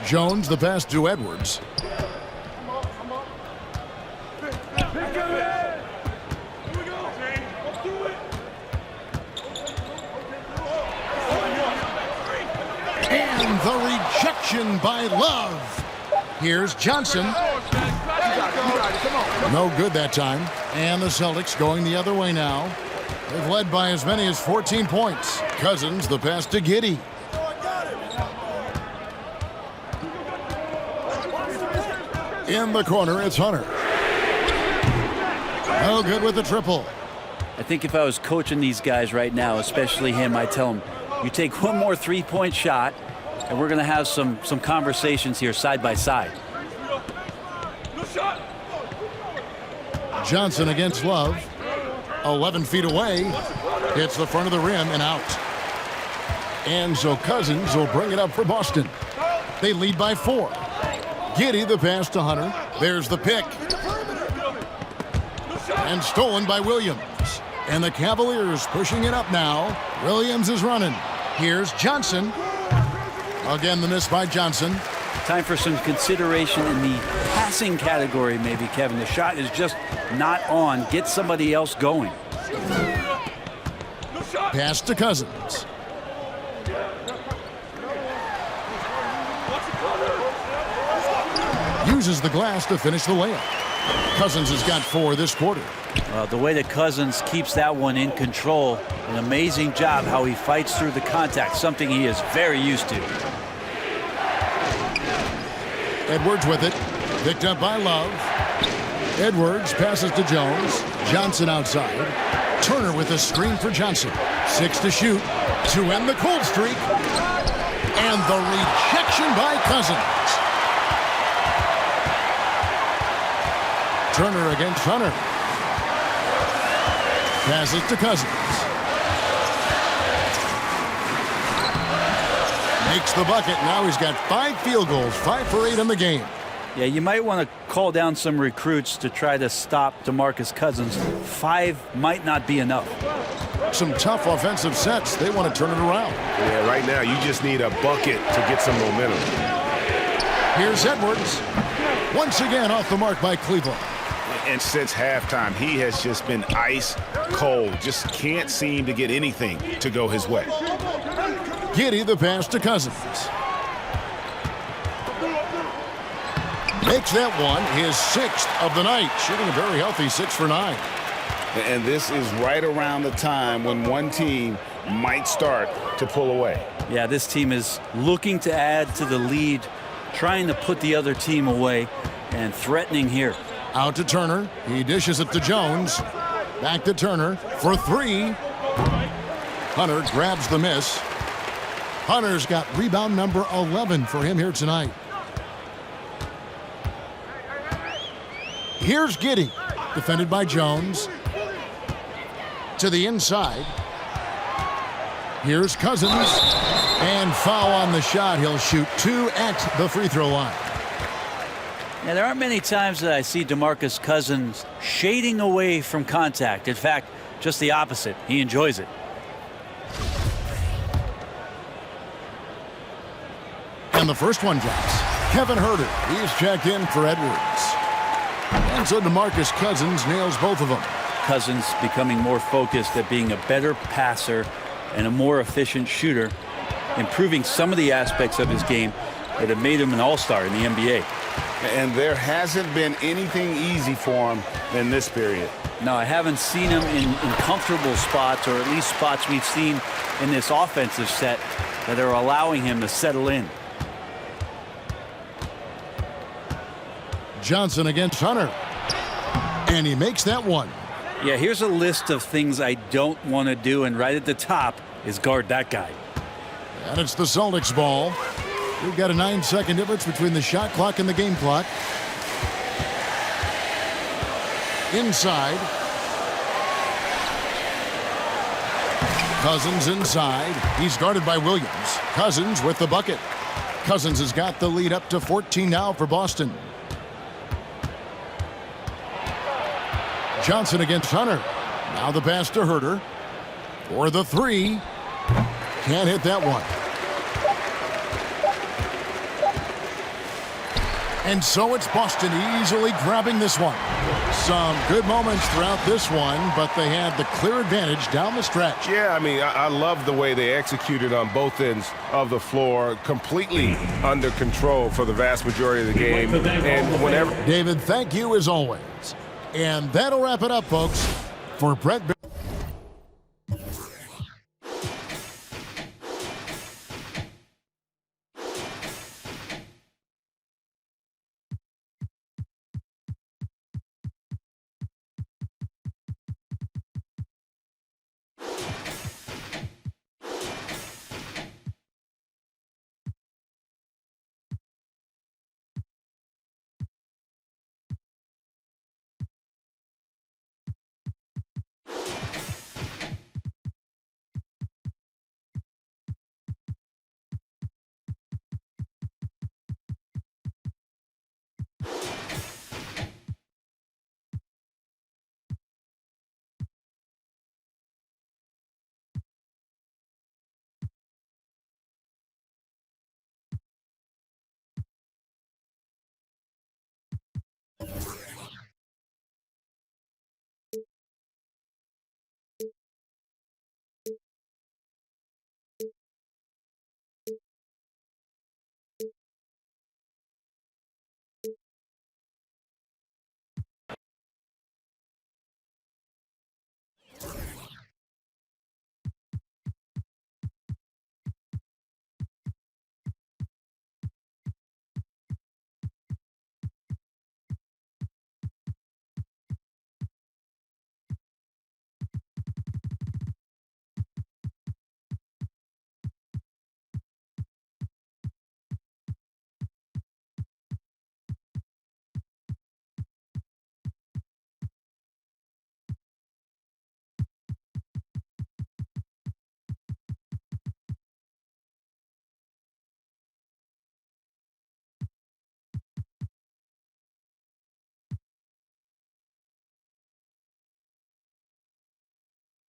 Jones the pass to Edwards. And the rejection by Love. Here's Johnson. No good that time. And the Celtics going the other way now. They've led by as many as 14 points. Cousins the pass to Giddey. In the corner, it's Hunter. No good with the triple. I think if I was coaching these guys right now, especially him, I'd tell him, you take one more 3-point shot, and we're going to have some conversations here side by side. Johnson against Love. 11 feet away. Hits the front of the rim and out. And so Cousins will bring it up for Boston. They lead by 4. Giddey the pass to Hunter. There's the pick. And stolen by Williams. And the Cavaliers pushing it up now. Williams is running. Here's Johnson. Again, the miss by Johnson. Time for some consideration in the passing category, maybe, Kevin. The shot is just not on. Get somebody else going. Pass to Cousins. Uses the glass to finish the layup. Cousins has got 4 this quarter. The way that Cousins keeps that one in control, an amazing job how he fights through the contact, something he is very used to. Edwards with it. Picked up by Love. Edwards passes to Jones. Johnson outside. Turner with a screen for Johnson. 6 to shoot to end the cold streak. And the rejection by Cousins. Turner against Hunter. Passes to Cousins. Makes the bucket. Now he's got 5 field goals, 5 for 8 in the game. Yeah, you might want to call down some recruits to try to stop DeMarcus Cousins. 5 might not be enough. Some tough offensive sets. They want to turn it around. Yeah, right now you just need a bucket to get some momentum. Here's Edwards. Once again off the mark by Cleveland. And since halftime, he has just been ice cold. Just can't seem to get anything to go his way. Giddey the pass to Cousins. Makes that one his 6th of the night. Shooting a very healthy 6 for 9. And this is right around the time when one team might start to pull away. Yeah, this team is looking to add to the lead, trying to put the other team away, and threatening here. Out to Turner. He dishes it to Jones. Back to Turner for 3. Hunter grabs the miss. Hunter's got rebound number 11 for him here tonight. Here's Giddey, defended by Jones. To the inside. Here's Cousins. And foul on the shot. He'll shoot 2 at the free throw line. Yeah, there aren't many times that I see DeMarcus Cousins shading away from contact. In fact, just the opposite. He enjoys it. And the first one drops. Kevin Huerter, he's checked in for Edwards. And so DeMarcus Cousins nails both of them. Cousins becoming more focused at being a better passer and a more efficient shooter, improving some of the aspects of his game that have made him an all-star in the NBA. And there hasn't been anything easy for him in this period. No, I haven't seen him in comfortable spots, or at least spots we've seen in this offensive set that are allowing him to settle in. Johnson against Hunter. And he makes that one. Yeah, here's a list of things I don't want to do, and right at the top is guard that guy. And it's the Celtics ball. We've got a 9-second difference between the shot clock and the game clock. Inside. Cousins inside. He's guarded by Williams. Cousins with the bucket. Cousins has got the lead up to 14 now for Boston. Johnson against Hunter. Now the pass to Huerter. For the three. Can't hit that one. And so it's Boston easily grabbing this one. Some good moments throughout this one, but they had the clear advantage down the stretch. Yeah, I mean, I love the way they executed on both ends of the floor, completely under control for the vast majority of the game. And whenever... David, thank you as always. And that'll wrap it up, folks. For Brett...